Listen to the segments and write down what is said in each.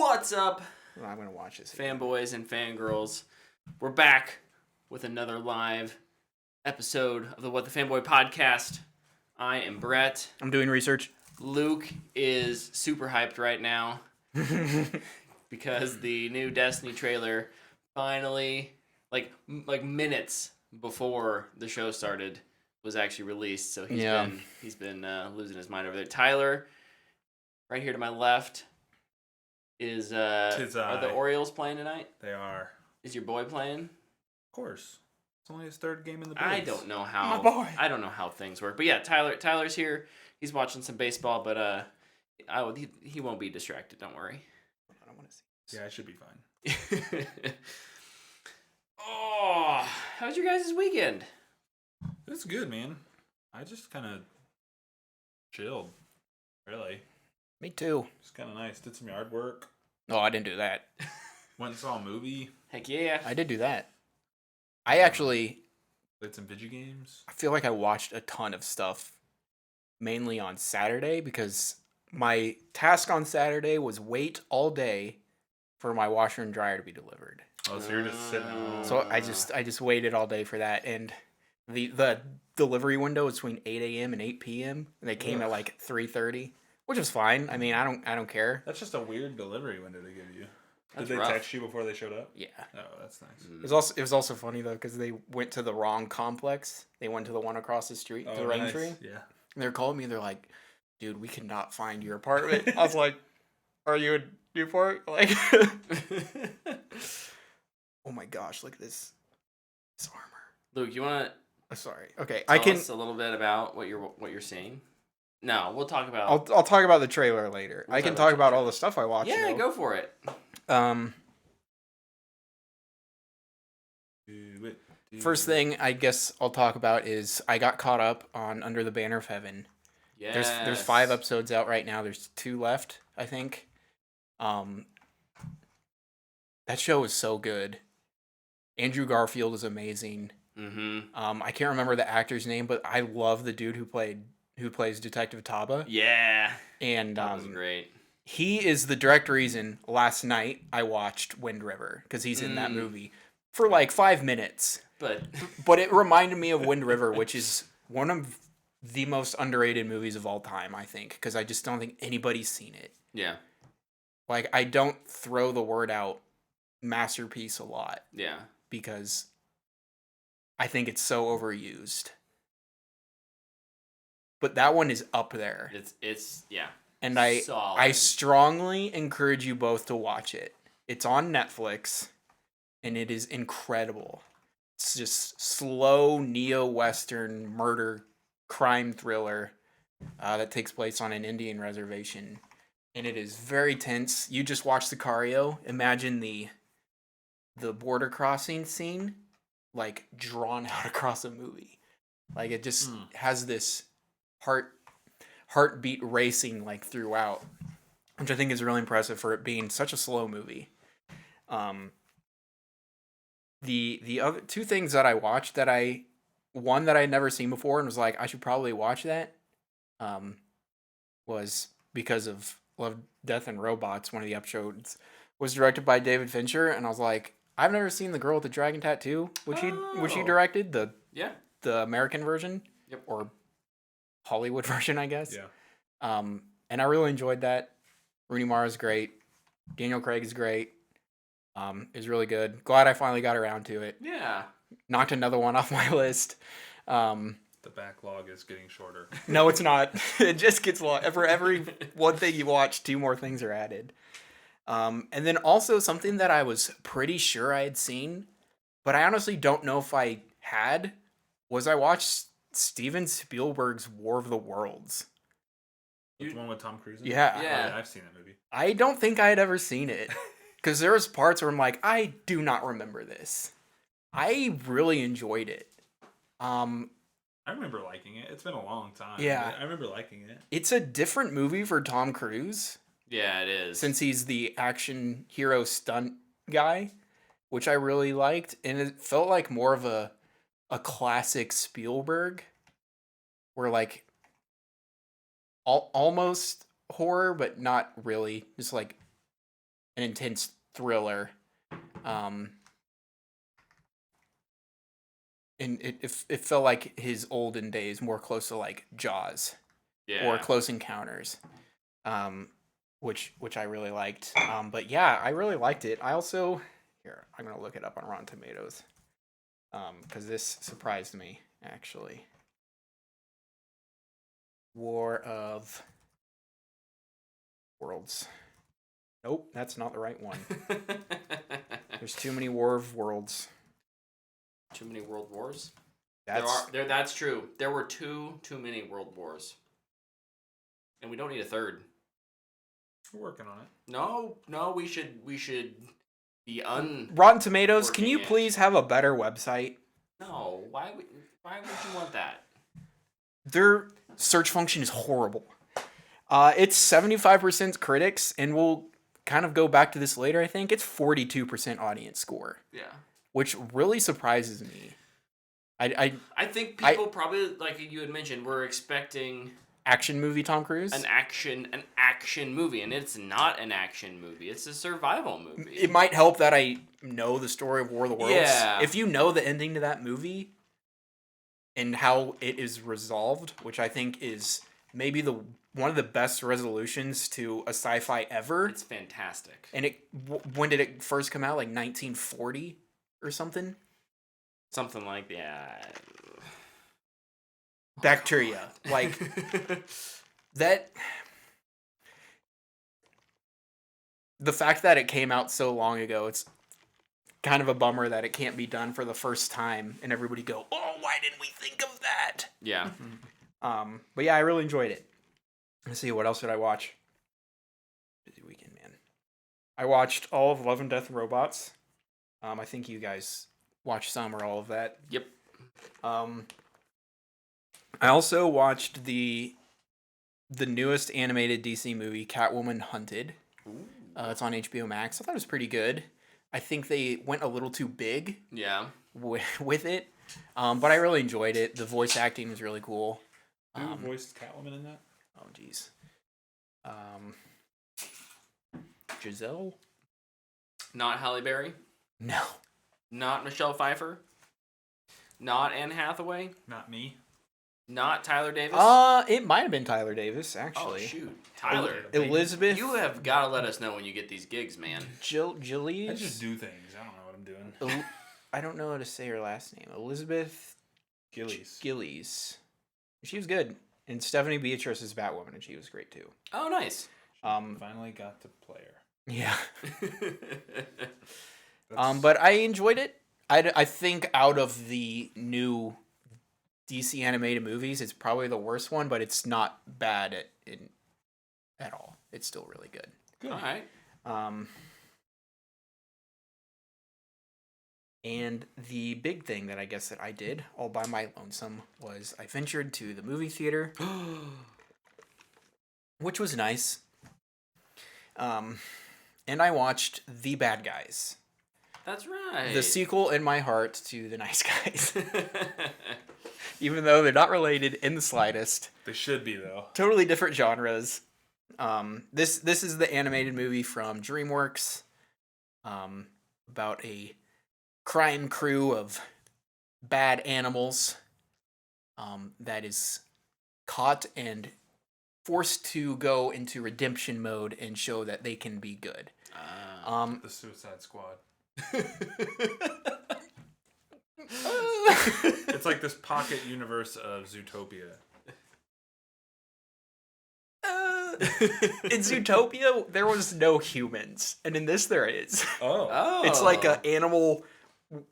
What's up, I'm going to watch this again. fanboys and fangirls? We're back with another live episode of the What the Fanboy podcast. I am Brett. I'm doing research. Luke is super hyped right now because the new Destiny trailer finally, like minutes before the show started, was actually released. So he's been losing his mind over there. Tyler, right here to my left, is are the Orioles playing tonight? They are. Is your boy playing? Of course. It's only his third game in the Bigs. I don't know how. My boy. I don't know how things work, but yeah, Tyler's here. He's watching some baseball, but he won't be distracted. Don't worry. I don't want to see. Yeah, I should be fine. Oh, how's your guys' weekend? It's good, man. I just kind of chilled. Really. Me too. It's kind of nice. Did some yard work. No, I didn't do that. Went and saw a movie. Heck yeah. I did do that. I actually... Played some video games. I feel like I watched a ton of stuff, mainly on Saturday, because my task on Saturday was wait all day for my washer and dryer to be delivered. Oh, so you're just sitting at home. So I just waited all day for that, and the delivery window was between 8 a.m. and 8 p.m. and they came at like 3:30, which was fine. I mean, I don't care. That's just a weird delivery window to give you. That's Did they rough. text you before they showed up? Yeah. Oh, that's nice. It was also funny though because they went to the wrong complex. They went to the one across the street, the Raintree. Nice. Yeah. And they're calling me. They're like, "Dude, we cannot find your apartment." I was like, "Are you in Newport?" Like, oh my gosh, look at this armor. Luke, you want Oh, sorry. Okay, to I tell can. us a little bit about what you're seeing? No, we'll talk about. I'll talk about the trailer later. I can talk about all the stuff I watched. Yeah, though. go for it. First thing I guess I'll talk about is I got caught up on Under the Banner of Heaven. Yeah. There's 5 episodes out right now. There's 2 left, I think. That show is so good. Andrew Garfield is amazing. Mm-hmm. I can't remember the actor's name, but I love the dude who plays Detective Taba. Yeah. And That was great. he is the direct reason last night I watched Wind River because he's in that movie for like 5 minutes. But it reminded me of Wind River, which is one of the most underrated movies of all time, I think, because I just don't think anybody's seen it. Yeah. Like, I don't throw the word out masterpiece a lot. Yeah. Because I think it's so overused. But that one is up there. It's yeah. And solid. I strongly encourage you both to watch it. It's on Netflix, and it is incredible. It's just slow neo-Western murder crime thriller that takes place on an Indian reservation. And it is very tense. You just watch Sicario. Imagine the border crossing scene, like, drawn out across a movie. Like, it just has this heartbeat racing, like, throughout, which I think is really impressive for it being such a slow movie. The other 2 things that I watched one that I'd never seen before and was like, I should probably watch that, was because of Love, Death, and Robots. One of the episodes was directed by David Fincher, and I was like, I've never seen The Girl with the Dragon Tattoo, which he directed, the American version, or Hollywood version, I guess. Yeah. And I really enjoyed that. Rooney Mara's great. Daniel Craig is great. Is really good. Glad I finally got around to it. Yeah. Knocked another one off my list. The backlog is getting shorter. No, it's not. It just gets long. For every one thing you watch, 2 more things are added. And then also something that I was pretty sure I had seen, but I honestly don't know if I had, was I watched Steven Spielberg's War of the Worlds. The one with Tom Cruise in it? Yeah. Yeah. I've seen that movie. I don't think I had ever seen it. Because there was parts where I'm like, I do not remember this. I really enjoyed it. I remember liking it. It's been a long time. Yeah. I remember liking it. It's a different movie for Tom Cruise. Yeah, it is. Since he's the action hero stunt guy, which I really liked. And it felt like more of a classic Spielberg. Where like almost horror, but not really. Just like an intense thriller. And it felt like his olden days, more close to like Jaws or Close Encounters, which I really liked. But yeah, I really liked it. I also I'm gonna look it up on Rotten Tomatoes, because this surprised me actually. War of Worlds. Nope, that's not the right one. There's too many War of Worlds. Too many world wars? That's That's true. There were too many world wars. And we don't need a third. We're working on it. No, we should be Rotten Tomatoes, can working you it. please have a better website? No, why would you want that? Their search function is horrible. It's 75% critics, and we'll kind of go back to this later, I think. It's 42% audience score. Yeah. Which really surprises me. I think people probably, like you had mentioned, were expecting action movie Tom Cruise? an action movie, and it's not an action movie. It's a survival movie. It might help that I know the story of War of the Worlds. Yeah. If you know the ending to that movie and how it is resolved, which I think is maybe one of the best resolutions to a sci-fi ever. It's fantastic. And when did it first come out? Like 1940 or something? Something like that. Bacteria. Like that. The fact that it came out so long ago, it's kind of a bummer that it can't be done for the first time and everybody go, "Oh, why didn't we think of that?" Yeah. But yeah, I really enjoyed it. Let's see, what else did I watch? Busy weekend, man. I watched all of Love and Death and Robots. I think you guys watched some or all of that. Yep. I also watched the newest animated DC movie, Catwoman Hunted. It's on HBO Max. I thought it was pretty good. I think they went a little too big. Yeah. With it. But I really enjoyed it. The voice acting was really cool. Who voiced Catwoman in that? Oh, jeez. Giselle? Not Halle Berry. No. Not Michelle Pfeiffer. Not Anne Hathaway. Not me. Not Tyler Davis. It might have been Tyler Davis, actually. Oh shoot, Tyler. Elizabeth. You have got to let us know when you get these gigs, man. Gillies? I just do things. I don't know what I'm doing. I don't know how to say her last name. Elizabeth Gillies. She was good. And Stephanie Beatrice is Batwoman, and she was great too. Oh, nice. Finally got to play her. Yeah. But I enjoyed it. I think out of the new DC animated movies, it's probably the worst one, but it's not bad at all. It's still really good. Good. All right. And the big thing that I guess that I did all by my lonesome was I ventured to the movie theater, which was nice. And I watched The Bad Guys. That's right. The sequel in my heart to The Nice Guys. Even though they're not related in the slightest. They should be, though. Totally different genres. This is the animated movie from DreamWorks. About a crime crew of bad animals that is caught and forced to go into redemption mode and show that they can be good. The Suicide Squad. It's like this pocket universe of Zootopia. In Zootopia, there was no humans, and in this there is. Oh. It's like an animal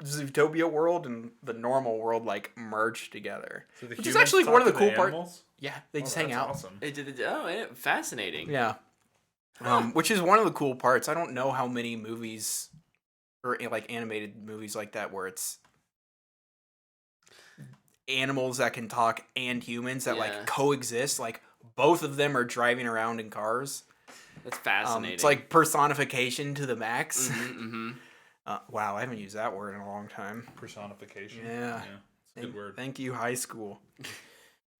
Zootopia world and the normal world like merged together. So which is actually one of the cool parts. Yeah, they just hang out. Awesome. Fascinating. Yeah. Which is one of the cool parts. I don't know how many movies or like animated movies like that where it's animals that can talk and humans that like coexist. Like both of them are driving around in cars. That's fascinating. It's like personification to the max. Mm-hmm. Wow, I haven't used that word in a long time. Personification. Yeah. It's a good word. Thank you, high school.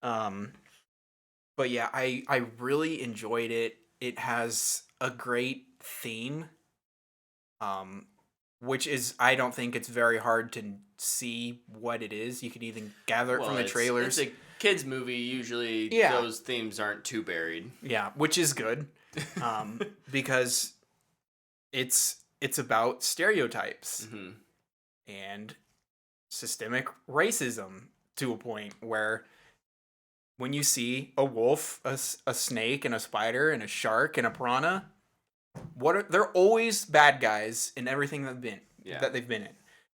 But yeah, I really enjoyed it. It has a great theme which is, I don't think it's very hard to see what it is. You can even gather it from the trailers. It's a kids movie. Usually, Yeah. those themes aren't too buried. Yeah, which is good, because it's about stereotypes Mhm. and systemic racism to a point where when you see a wolf, a snake, and a spider, and a shark, and a piranha, they're always bad guys in everything that they've been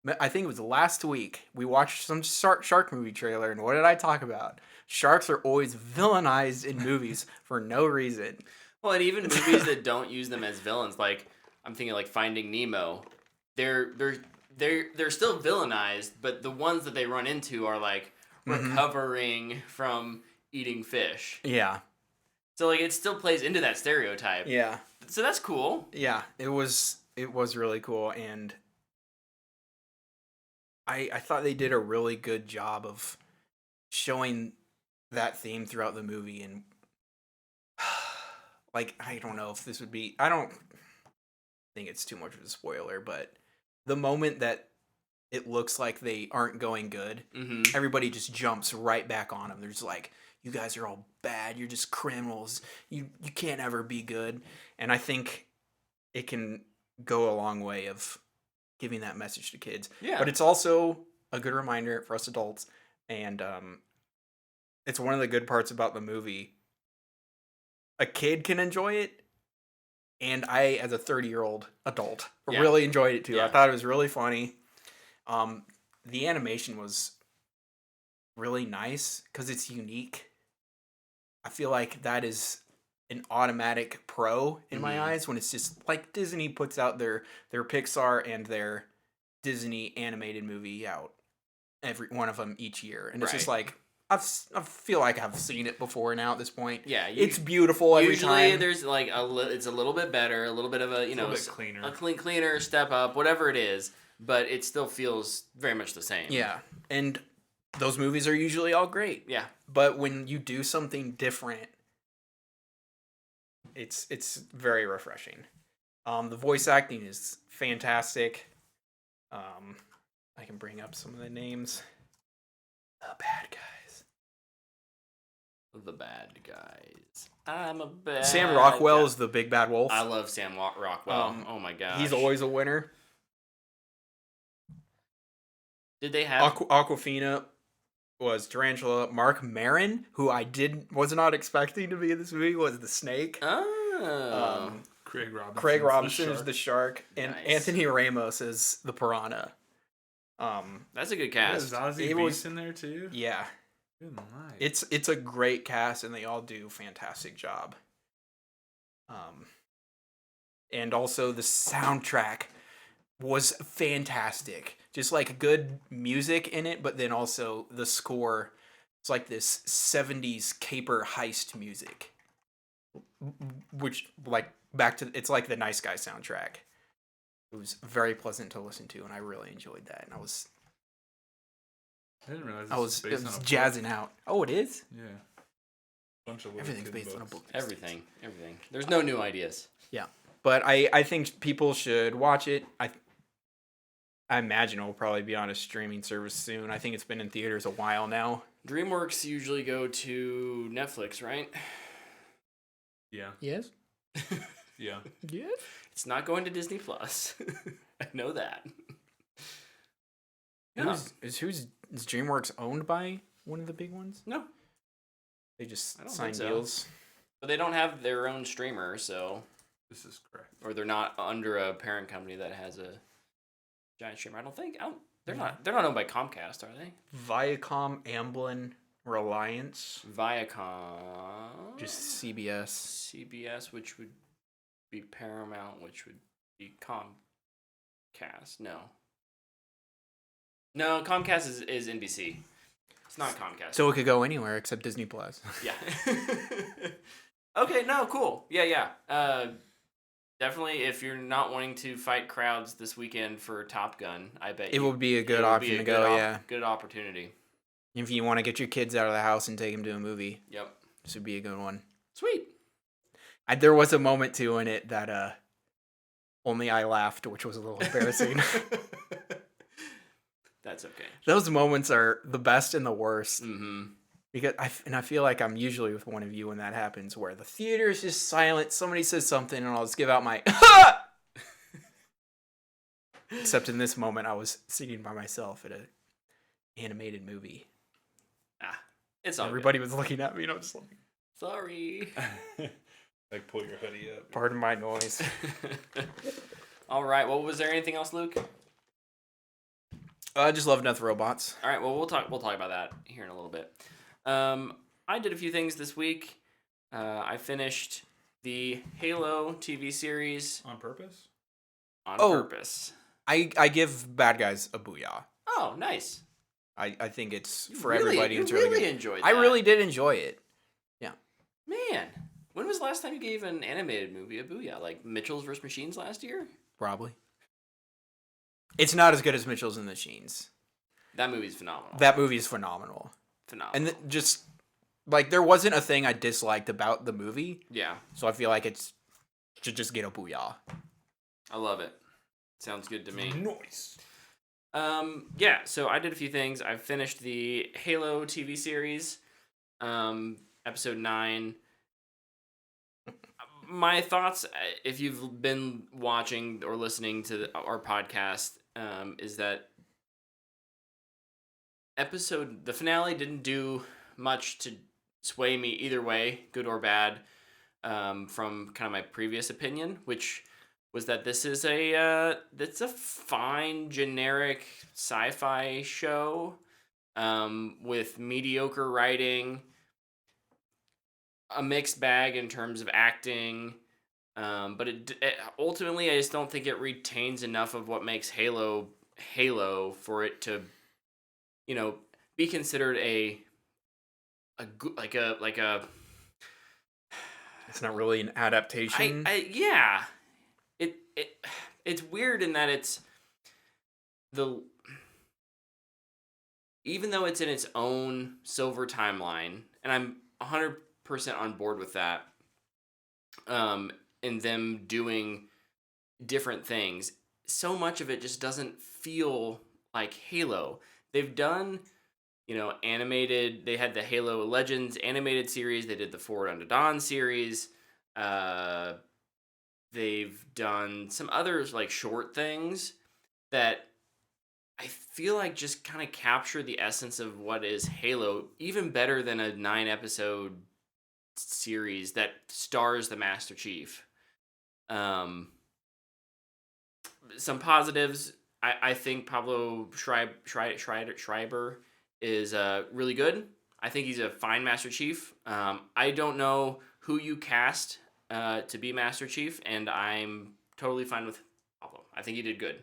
in. I think it was last week we watched some shark movie trailer, and what did I talk about? Sharks are always villainized in movies for no reason. Well, and even movies that don't use them as villains, like I'm thinking like Finding Nemo, they're still villainized, but the ones that they run into are like recovering from eating fish. Yeah. So like it still plays into that stereotype. Yeah. So that's cool. Yeah, it was really cool, and I thought they did a really good job of showing that theme throughout the movie, and like I don't know if this would be, I don't think it's too much of a spoiler, but the moment that it looks like they aren't going good, everybody just jumps right back on them. They're just like, you guys are all bad. You're just criminals. You can't ever be good. And I think it can go a long way of giving that message to kids. Yeah. But it's also a good reminder for us adults. And it's one of the good parts about the movie. A kid can enjoy it. And I, as a 30-year-old adult, really enjoyed it too. Yeah. I thought it was really funny. The animation was really nice because it's unique. I feel like that is an automatic pro in my eyes when it's just like Disney puts out their Pixar and their Disney animated movie out, every one of them each year, and it's just like I feel like I've seen it before now at this point. Yeah, it's beautiful every time. Usually there's like it's a little bit better, a little bit of a a bit cleaner, a cleaner step up, whatever it is, but it still feels very much the same. Yeah, and those movies are usually all great. Yeah. But when you do something different, it's very refreshing. The voice acting is fantastic. I can bring up some of the names. The bad guys. The bad guys. I'm a bad Sam Rockwell guy. is the big bad wolf. I love Sam Rockwell. Oh my gosh. He's always a winner. Did they have Aquafina was Tarantula. Mark Mirren, who I was not expecting to be in this movie, was the snake. Oh. Craig Robinson is the shark, and Nice. Anthony Ramos is the piranha. That's a good Is cast. Ozzy Beast in there too? Yeah, Good night. it's a great cast, and they all do a fantastic job. And also the soundtrack was fantastic. Just like good music in it, but then also the score. It's like this 70s caper heist music, which like it's like the Nice Guy soundtrack. It was very pleasant to listen to, and I really enjoyed that. And I didn't realize I was based on a book. jazzing out. Oh, it is? Yeah. Bunch of Everything's kid based on a books. book. Everything. There's no new ideas. Yeah, but I think people should watch it. I imagine it will probably be on a streaming service soon. I think it's been in theaters a while now. DreamWorks usually go to Netflix, right? Yeah. Yes. Yeah. Yes. It's not going to Disney Plus. I know that. Yeah. Is DreamWorks owned by one of the big ones? No. They just I don't sign think so. deals. But they don't have their own streamer, so This is correct. or they're not under a parent company that has a giant streamer. They're not owned by Comcast, are they? Viacom, Amblin, Reliance, Viacom. just CBS. CBS, which would be Paramount, which would be Comcast. No, Comcast is NBC. It's not Comcast. So it could go anywhere except Disney Plus. Yeah. Okay, no, cool. Yeah. Definitely, if you're not wanting to fight crowds this weekend for Top Gun, I bet It would be a good it would option be a to good go, yeah. Good opportunity. If you want to get your kids out of the house and take them to a movie, Yep. this would be a good one. Sweet. There was a moment too in it that Only I laughed, which was a little embarrassing. That's okay. Those moments are the best and the worst. Mm-hmm. Because I feel like I'm usually with one of you when that happens, where the theater is just silent, somebody says something, and I'll just give out my Except in this moment, I was sitting by myself at an animated movie. It's all Everybody was looking at me, and I was just like, sorry. Like, pull your hoodie up. pardon my noise. All right. Well, was there anything else, Luke? I just love Death Robots. All right. Well, we'll talk about that here in a little bit. I did a few things this week. I finished the Halo TV series On purpose? on purpose. I give Bad Guys a booyah. Oh, nice. I think it's You for really- everybody. you It's really really good. enjoyed I that. really did enjoy it. Man, when was the last time you gave an animated movie a booyah? Like Mitchell's vs. Machines last year? Probably. It's not as good as Mitchell's and the Machines. That movie's phenomenal. That movie is phenomenal. Phenomenal. And just like there wasn't a thing I disliked about the movie, Yeah, so I feel like it should just get a booyah. I love it. Sounds good to me. Nice. Yeah, so I did a few things. I finished the Halo TV series, episode 9. My thoughts, if you've been watching or listening to our podcast, is that the finale didn't do much to sway me either way, good or bad, from kind of my previous opinion, which was that this is it's a fine generic sci-fi show, with mediocre writing, a mixed bag in terms of acting, but it ultimately I just don't think it retains enough of what makes Halo for it to, be considered a It's not really an adaptation. yeah. It's weird in that even though it's in its own silver timeline, and I'm 100% on board with that, and them doing different things, so much of it just doesn't feel like Halo. They've done, animated, they had the Halo Legends animated series, they did the Forward Unto Dawn series, they've done some others like short things that I feel like just kind of capture the essence of what is Halo even better than a 9-episode series that stars the Master Chief. Some positives, I think Pablo Schreiber is really good. I think he's a fine Master Chief. I don't know who you cast to be Master Chief, and I'm totally fine with Pablo. I think he did good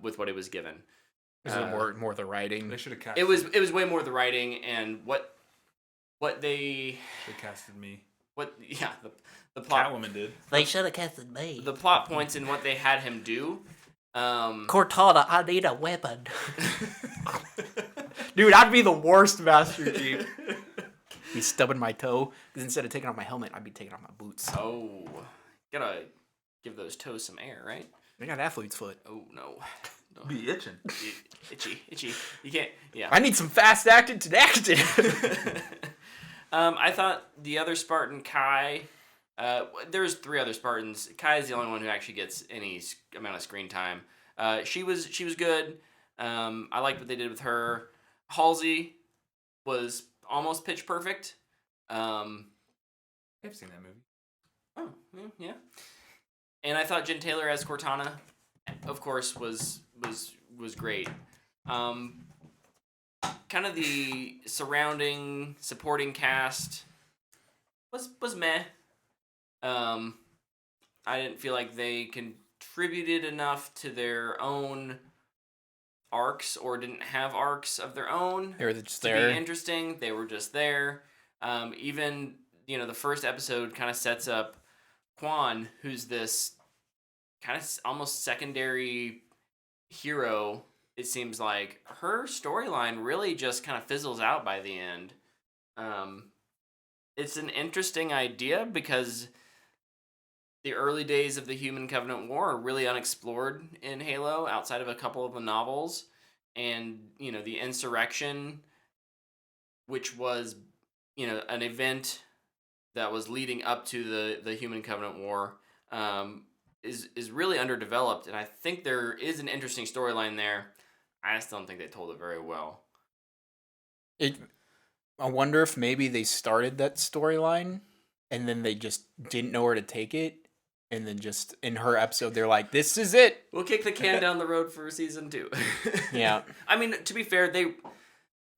with what he was given. Is it more the writing? They should have cast It was way more the writing and what they casted me. the plot. Catwoman did. They should have casted me. The plot points and what they had him do. Cortana, I need a weapon. Dude, I'd be the worst Master Chief. Be stubbing my toe, because instead of taking off my helmet, I'd be taking off my boots. Oh, gotta give those toes some air, right? I got athlete's foot. Oh no, Be itching. itchy. You can't. Yeah. I need some fast acting to action. I thought the other Spartan, Kai. There's 3 other Spartans. Kai is the only one who actually gets any amount of screen time. She was good. I liked what they did with her. Halsey was almost pitch perfect. I've seen that movie. Oh, yeah. And I thought Jen Taylor as Cortana, of course, was great. Kind of the surrounding supporting cast was meh. I didn't feel like they contributed enough to their own arcs or didn't have arcs of their own. They were just to there. be interesting. They were just there. Even, the first episode kind of sets up Quan, who's this kind of almost secondary hero. It seems like her storyline really just kind of fizzles out by the end. It's an interesting idea because the early days of the Human Covenant War are really unexplored in Halo outside of a couple of the novels. And, the insurrection, which was, an event that was leading up to the Human Covenant War, is really underdeveloped. And I think there is an interesting storyline there. I just don't think they told it very well. I wonder if maybe they started that storyline and then they just didn't know where to take it. And then just in her episode, they're like, this is it. We'll kick the can down the road for season 2. Yeah. I mean, to be fair,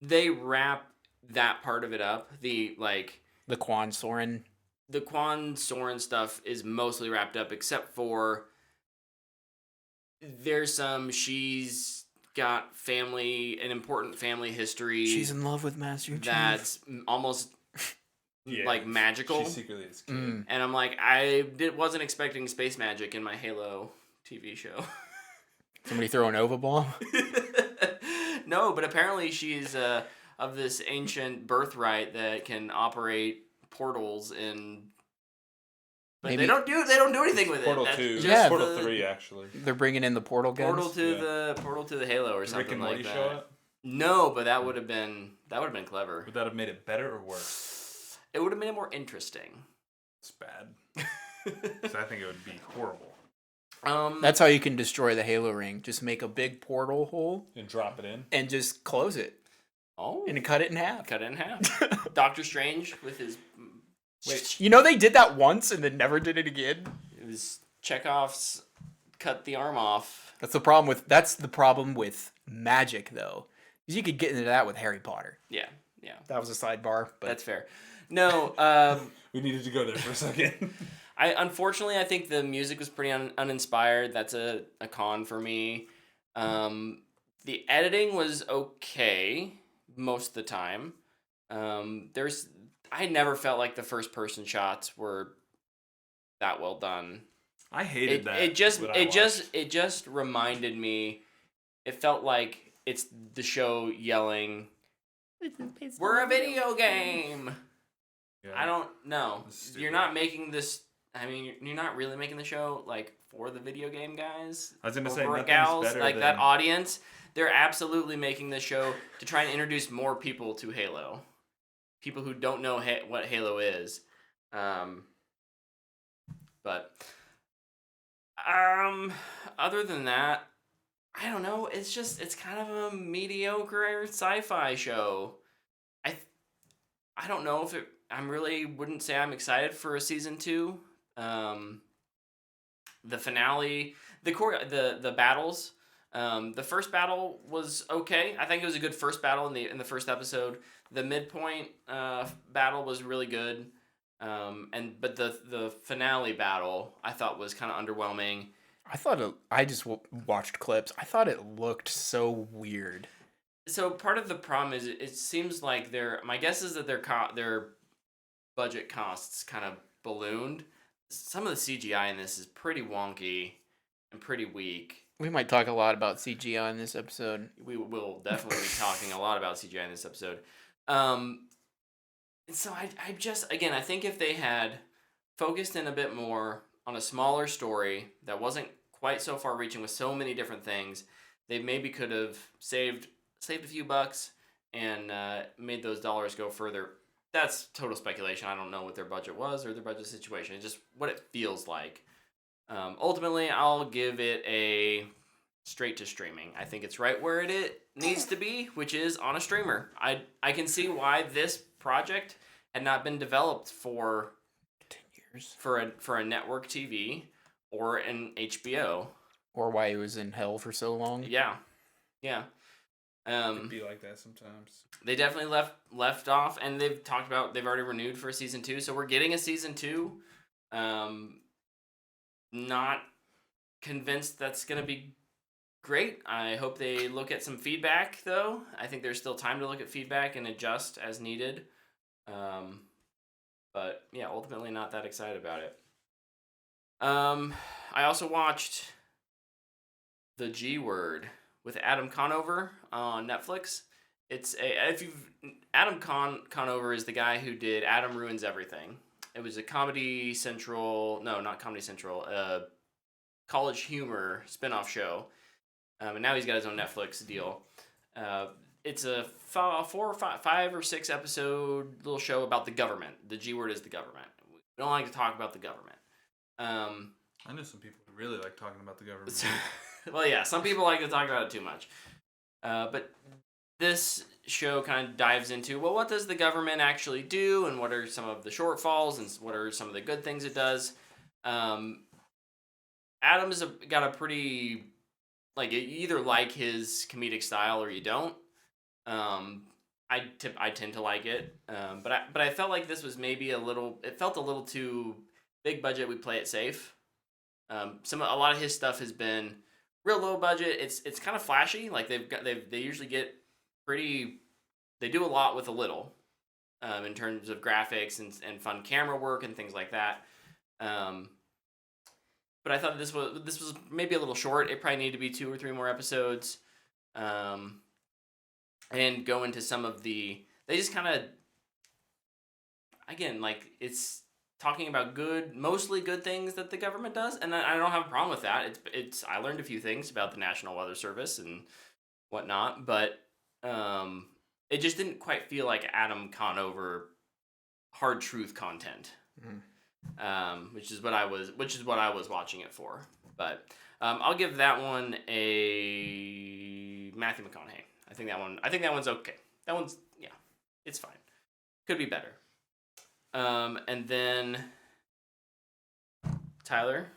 they wrap that part of it up. The Quan Soren. The Quan Soren stuff is mostly wrapped up, except for she's got an important family history. She's in love with Master Chief. That's almost magical. She secretly is kid. And I'm like, wasn't expecting space magic in my Halo TV show. Somebody throw an Nova bomb? No, but apparently she's of this ancient birthright that can operate portals but Maybe- they don't do anything with Portal it. That's 2. just Yeah, Portal 3, actually. They're bringing in the portal guns? Portal to the Halo or Did something Rick and like Morty that. show up? No, but that would have been clever. Would that have made it better or worse? It would have made it more interesting. It's bad. 'Cause I think it would be horrible. That's how you can destroy the Halo ring. Just make a big portal hole And drop it in. and just close it. Oh, And cut it in half. cut it in half. Doctor Strange with his You know they did that once and then never did it again? it was Chekhov's cut the arm off. That's the problem with magic, though. Because you could get into that with Harry Potter. Yeah. That was a sidebar, but That's fair. No, We needed to go there for a second. unfortunately, I think the music was pretty uninspired. That's a con for me. The editing was okay most of the time. I never felt like the first person shots were that well done. I hated that. It just reminded me. It felt like it's the show yelling, "We're a video game." Yeah. I don't know. That's stupid. You're not making this. I mean, you're not really making the show for the video game guys. I was gonna say, or nothing's gals, better that than- audience. They're absolutely making this show to try and introduce more people to Halo. People who don't know what Halo is. But other than that, I don't know. It's kind of a mediocre sci-fi show. I don't know if wouldn't say I'm excited for a season 2. The finale, the battles. The first battle was okay. I think it was a good first battle in the first episode. The midpoint battle was really good. But the finale battle I thought was kind of underwhelming. I just watched clips. I thought it looked so weird. So part of the problem is it seems like my guess is that their budget costs kind of ballooned. Some of the CGI in this is pretty wonky and pretty weak. We might talk a lot about CGI in this episode. We will definitely be talking a lot about CGI in this episode. So I think if they had focused in a bit more on a smaller story that wasn't quite so far reaching with so many different things, they maybe could have saved a few bucks and made those dollars go further. That's total speculation. I don't know what their budget was or their budget situation. It's just what it feels like. Ultimately, I'll give it a straight to streaming. I think it's right where it needs to be, which is on a streamer. I can see why this project had not been developed for 10 years. for a network TV or an HBO. Or why it was in hell for so long. Yeah. It'd be like that sometimes. They definitely left off, and they've already renewed for a season 2, so we're getting a season 2. Not convinced that's gonna be great. I hope they look at some feedback, though. I think there's still time to look at feedback and adjust as needed. But yeah, ultimately not that excited about it. I also watched The G Word with Adam Conover on Netflix. Adam Conover is the guy who did Adam Ruins Everything. it was a Comedy Central. No, not Comedy Central. College Humor spinoff show. And now he's got his own Netflix deal. It's a 5 or 6 episode little show about the government. The G word is the government. We don't like to talk about the government. I know some people who really like talking about the government. Well, yeah, some people like to talk about it too much. But this show kind of dives into, well, what does the government actually do, and what are some of the shortfalls, and what are some of the good things it does. Adam's got a pretty, like, you either like his comedic style or you don't. I tend to like it, but I felt like this was maybe it felt a little too big budget. We play it safe. A lot of his stuff has been real low budget. It's kind of flashy. Like they usually get they do a lot with a little, in terms of graphics and fun camera work and things like that. But I thought this was maybe a little short. It probably needed to be 2 or 3 more episodes. And go into some of they just kind of, again, like, it's talking about mostly good things that the government does, and I don't have a problem with that. I learned a few things about the National Weather Service and whatnot, but it just didn't quite feel like Adam Conover hard truth content, which is what I was watching it for. But I'll give that one a Matthew McConaughey. I think that one's okay. That one's, yeah, it's fine. Could be better. And then Tyler,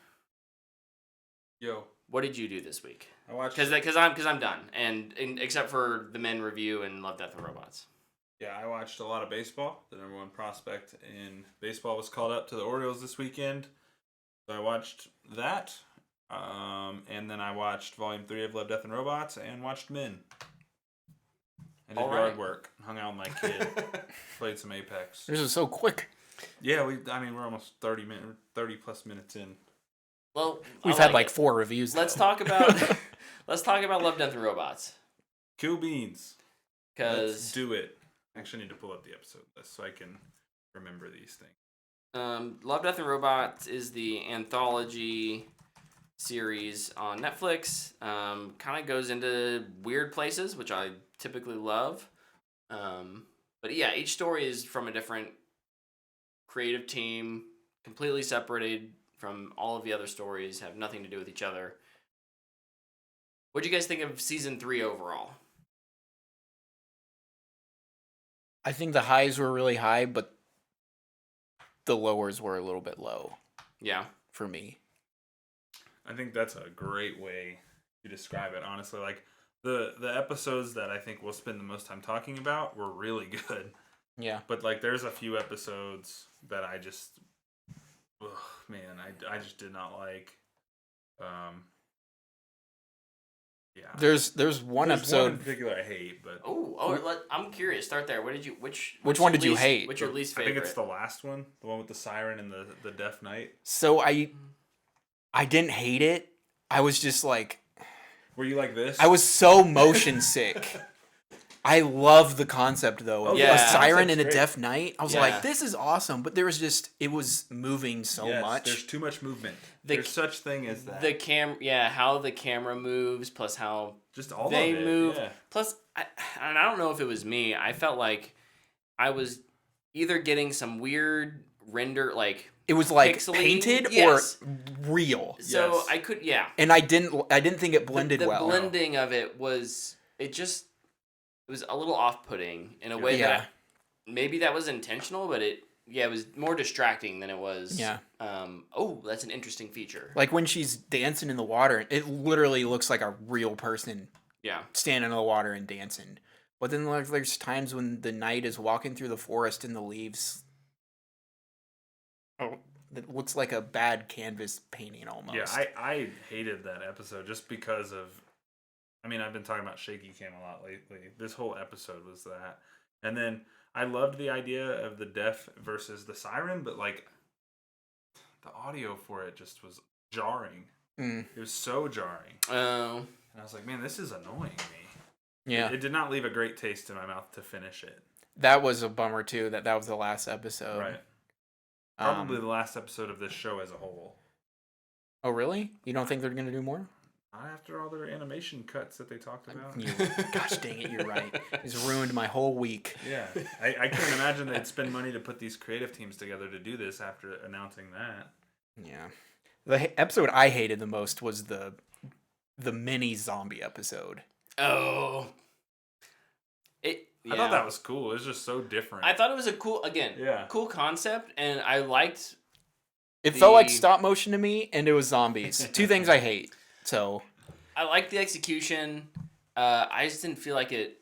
Yo, what did you do this week? I watched. Because I'm done, and except for the Men Review and Love, Death, and Robots. Yeah, I watched a lot of baseball. The number 1 prospect in baseball was called up to the Orioles this weekend, so I watched that. And then I watched Volume 3 of Love, Death, and Robots, and watched Men. I did yard work, hung out with my kid, played some Apex. This is so quick. Yeah, we're almost 30 plus minutes in. Well, We've had like 4 reviews. Let's talk about Love, Death, and Robots. Cool beans. Let's do it. I actually need to pull up the episode list so I can remember these things. Love, Death, and Robots is the anthology series on Netflix. Kind of goes into weird places, which I typically love. But yeah, each story is from a different creative team, completely separated from all of the other stories, have nothing to do with each other. What do you guys think of season 3 overall? I think the highs were really high, but the lowers were a little bit low. Yeah. For me. I think that's a great way to describe it, honestly. Like, the episodes that I think we'll spend the most time talking about were really good. Yeah. But, like, there's a few episodes that I just... I just did not like. Yeah. There's one episode in particular I hate, but... I'm curious. Start there. Which one did you hate? What's your least favorite? I think it's the last one. The one with the siren and the deaf knight. So I didn't hate it. I was just like... Were you like this? I was so motion sick. I love the concept, though. Yeah. A siren and a Great. deaf knight. I was Yeah. like, this is awesome. But it was moving so much. There's too much movement. There's such thing as that. How the camera moves, plus how just all they of it, move. yeah. Plus, I don't know if it was me. I felt like I was either getting some weird render, like... It was like pixely. painted Yes. or real. So Yes. I could, yeah. And I didn't think it blended the well. The blending of it was, it was a little off-putting in a way that maybe that was intentional, but it was more distracting than it was. Yeah. That's an interesting feature. Like when she's dancing in the water, it literally looks like a real person Yeah. standing in the water and dancing. But then like, there's times when the knight is walking through the forest and the leaves... It looks like a bad canvas painting almost. Yeah, I hated that episode just because of... I mean, I've been talking about shaky cam a lot lately. This whole episode was that. And then I loved the idea of the deaf versus the siren, but like the audio for it just was jarring. It was so jarring. Oh. And I was like, man, this is annoying me. Yeah. It did not leave a great taste in my mouth to finish it. That was a bummer too, that was the last episode. Right. Probably the last episode of this show as a whole. Oh, really? You don't think they're going to do more? Not after all their animation cuts that they talked about. Gosh dang it, you're right. It's ruined my whole week. Yeah. I can't imagine they'd spend money to put these creative teams together to do this after announcing that. Yeah. The episode I hated the most was the mini zombie episode. Oh. I thought that was cool. It was just so different. I thought it was a cool concept, and I liked. It felt like stop motion to me, and it was zombies. Two things I hate. So I liked the execution. I just didn't feel like it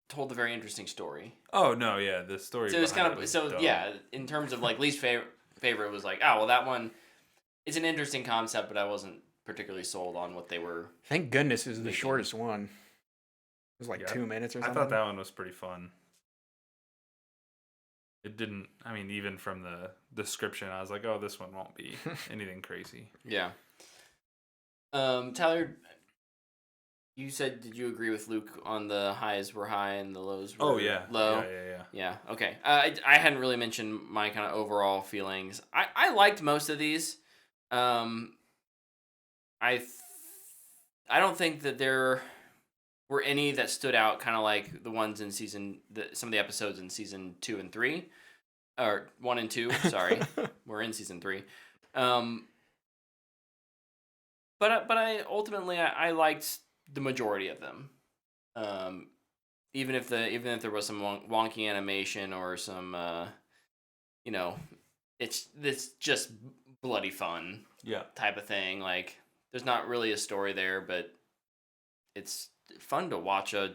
told a very interesting story. Oh no, yeah, the story. So it was kind of yeah. In terms of like least favorite was like, oh well, that one. It's an interesting concept, but I wasn't particularly sold on what they were. Thank goodness it was the shortest one. It was like 2 minutes or something. I thought that one was pretty fun. It didn't. I mean, even from the description, I was like, "Oh, this one won't be anything crazy." Yeah. Tyler, you said, did you agree with Luke on the highs were high and the lows were low? Yeah. Okay. I hadn't really mentioned my kind of overall feelings. I liked most of these. I don't think that there were any that stood out, kind of like the ones in some of the episodes in season 2 and 3, or 1 and 2. Sorry, we're in season 3. But I ultimately I liked the majority of them. Even if there was some wonky animation or some it's just bloody fun. Yeah. Type of thing. Like there's not really a story there, but it's fun to watch a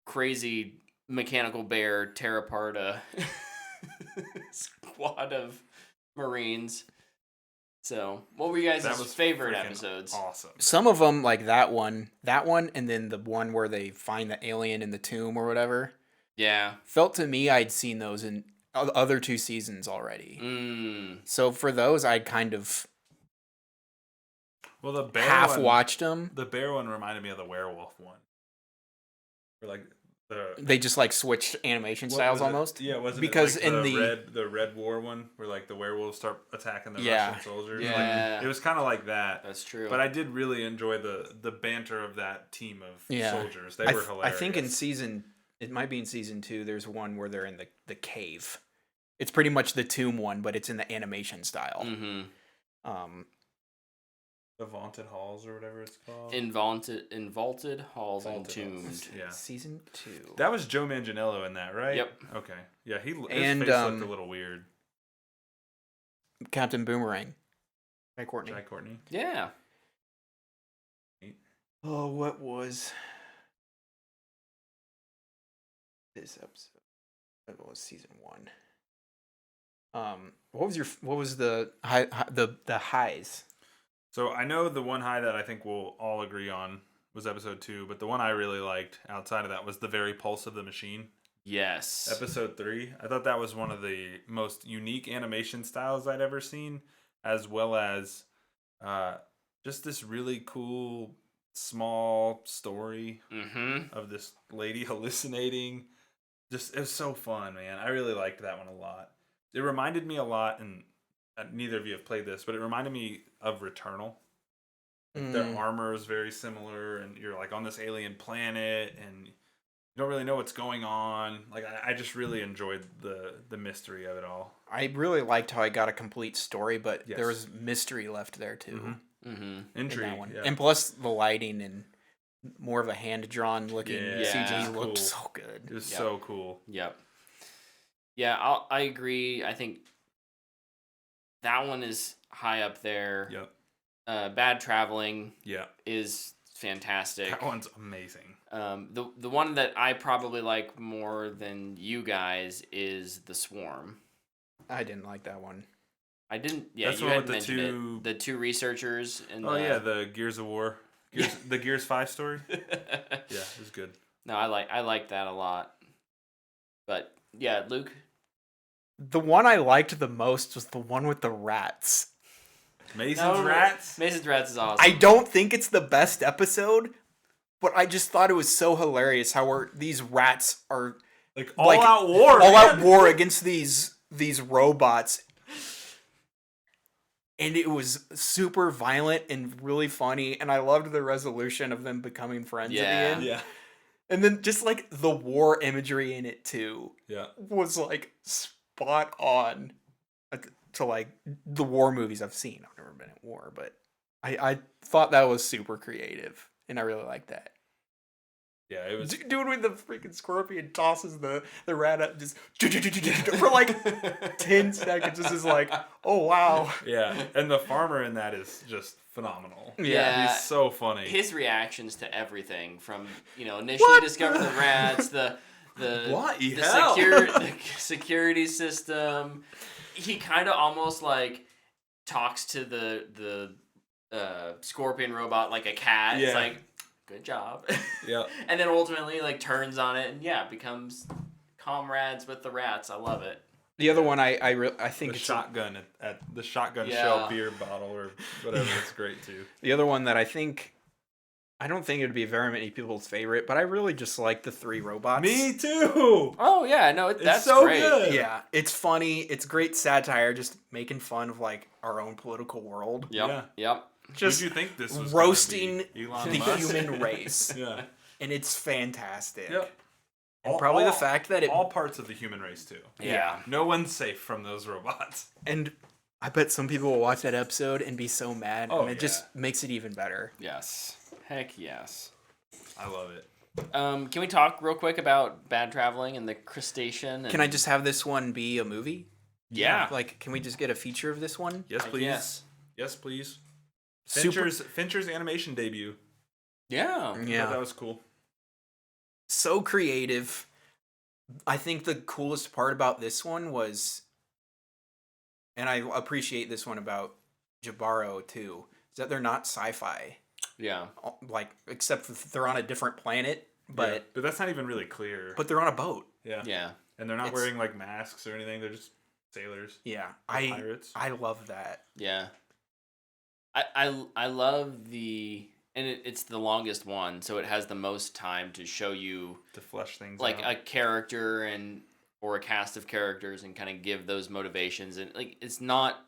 crazy mechanical bear tear apart a squad of Marines. So, what were you guys' favorite episodes? Awesome. Some of them, like that one, and then the one where they find the alien in the tomb or whatever. Yeah. Felt to me I'd seen those in other 2 seasons already. So for those, I'd kind of the bear half watched them. The bear one reminded me of the werewolf one. Or like they just like switched animation styles almost. Yeah, wasn't because it like the Red War one where like the werewolves start attacking the Russian soldiers? Yeah, like, it was kind of like that. That's true. But I did really enjoy the banter of that team of soldiers. They were hilarious. I think it might be in season 2. There's one where they're in the cave. It's pretty much the tomb one, but it's in the animation style. Mm-hmm. The Vaulted Halls or whatever it's called. In vaulted halls entombed. Yeah. Season 2. That was Joe Manganiello in that, right? Yep. Okay. Yeah, his face looked a little weird. Captain Boomerang. Jai Courtney. Yeah. Oh, what was this episode? That was season 1. What was the highs? So I know the one high that I think we'll all agree on was episode 2, but the one I really liked outside of that was the very pulse of the machine. Yes. Episode 3. I thought that was one of the most unique animation styles I'd ever seen, as well as just this really cool small story of this lady hallucinating. Just it was so fun, man. I really liked that one a lot. It reminded me a lot, and neither of you have played this, but it reminded me of Returnal. Like their armor is very similar, and you're like on this alien planet, and you don't really know what's going on. Like I just really enjoyed the mystery of it all. I really liked how I got a complete story, but there was mystery left there too. Intrigue, in that one. Yeah. And plus the lighting and more of a hand drawn looking CG looked so good. It was so cool. Yep. Yeah, I agree. I think that one is high up there. Yep. Bad Traveling is fantastic. That one's amazing. The one that I probably like more than you guys is The Swarm. I didn't like that one. I didn't. Yeah, that's you one had with mentioned the 2 researchers. The Gears of War. The Gears 5 story. Yeah, it was good. No, I like that a lot. But yeah, Luke. The one I liked the most was the one with the rats. Mason's Rats? Mason's Rats is awesome. I don't think it's the best episode, but I just thought it was so hilarious how these rats are all out war. All out war against these robots. And it was super violent and really funny, and I loved the resolution of them becoming friends at the Yeah. end. Yeah. And then just like the war imagery in it too Yeah. was like spot on to like the war movies I've seen. I've never been at war, but I thought that was super creative, and I really liked that. Yeah, it was. Dude with the freaking scorpion tosses the rat up just for like 10 seconds. This is like, oh wow. Yeah, and the farmer in that is just phenomenal. Yeah. He's so funny. His reactions to everything from, initially discovering the rats, the Bloody hell. the security system. He kind of almost like talks to the scorpion robot like a cat. It's Yeah. like, good job. Yeah. And then ultimately like turns on it and becomes comrades with the rats. I love it. The other one I think The it's shotgun at the shotgun Yeah. shell beer bottle or whatever. It's great too. the other one that I don't think it would be very many people's favorite, but I really just like the 3 robots. Me too. Oh yeah, no, that's so great. good. Yeah, it's funny. It's great satire, just making fun of like our own political world. Yep. Yeah. Yep. Just Did you think this was roasting gonna be Elon the Musk? human race, Yeah. and it's fantastic. Yep. And probably the fact that it all parts of the human race too. Yeah. No one's safe from those robots. and I bet some people will watch that episode and be so mad, Oh, and it just makes it even better. Yes. Heck yes. I love it. Can we talk real quick about bad traveling and the crustacean? Can I just have this one be a movie? Yeah. Like, can we just get a feature of this one? Yes, please. Yes. Yes, please. Super, Fincher's animation debut. Yeah. yeah. That was cool. So creative. I think the coolest part about this one was, and I appreciate this one about Jabaro too, is that they're not sci-fi. Yeah. Like, except for they're on a different planet, but Yeah, but that's not even really clear. but they're on a boat. Yeah. Yeah. And they're not It's- wearing like masks or anything. They're just sailors. Yeah, Or pirates. I love that. Yeah. I love it's the longest one, so it has the most time to show you To flesh things like out. a character or a cast of characters and kind of give those motivations, and like it's not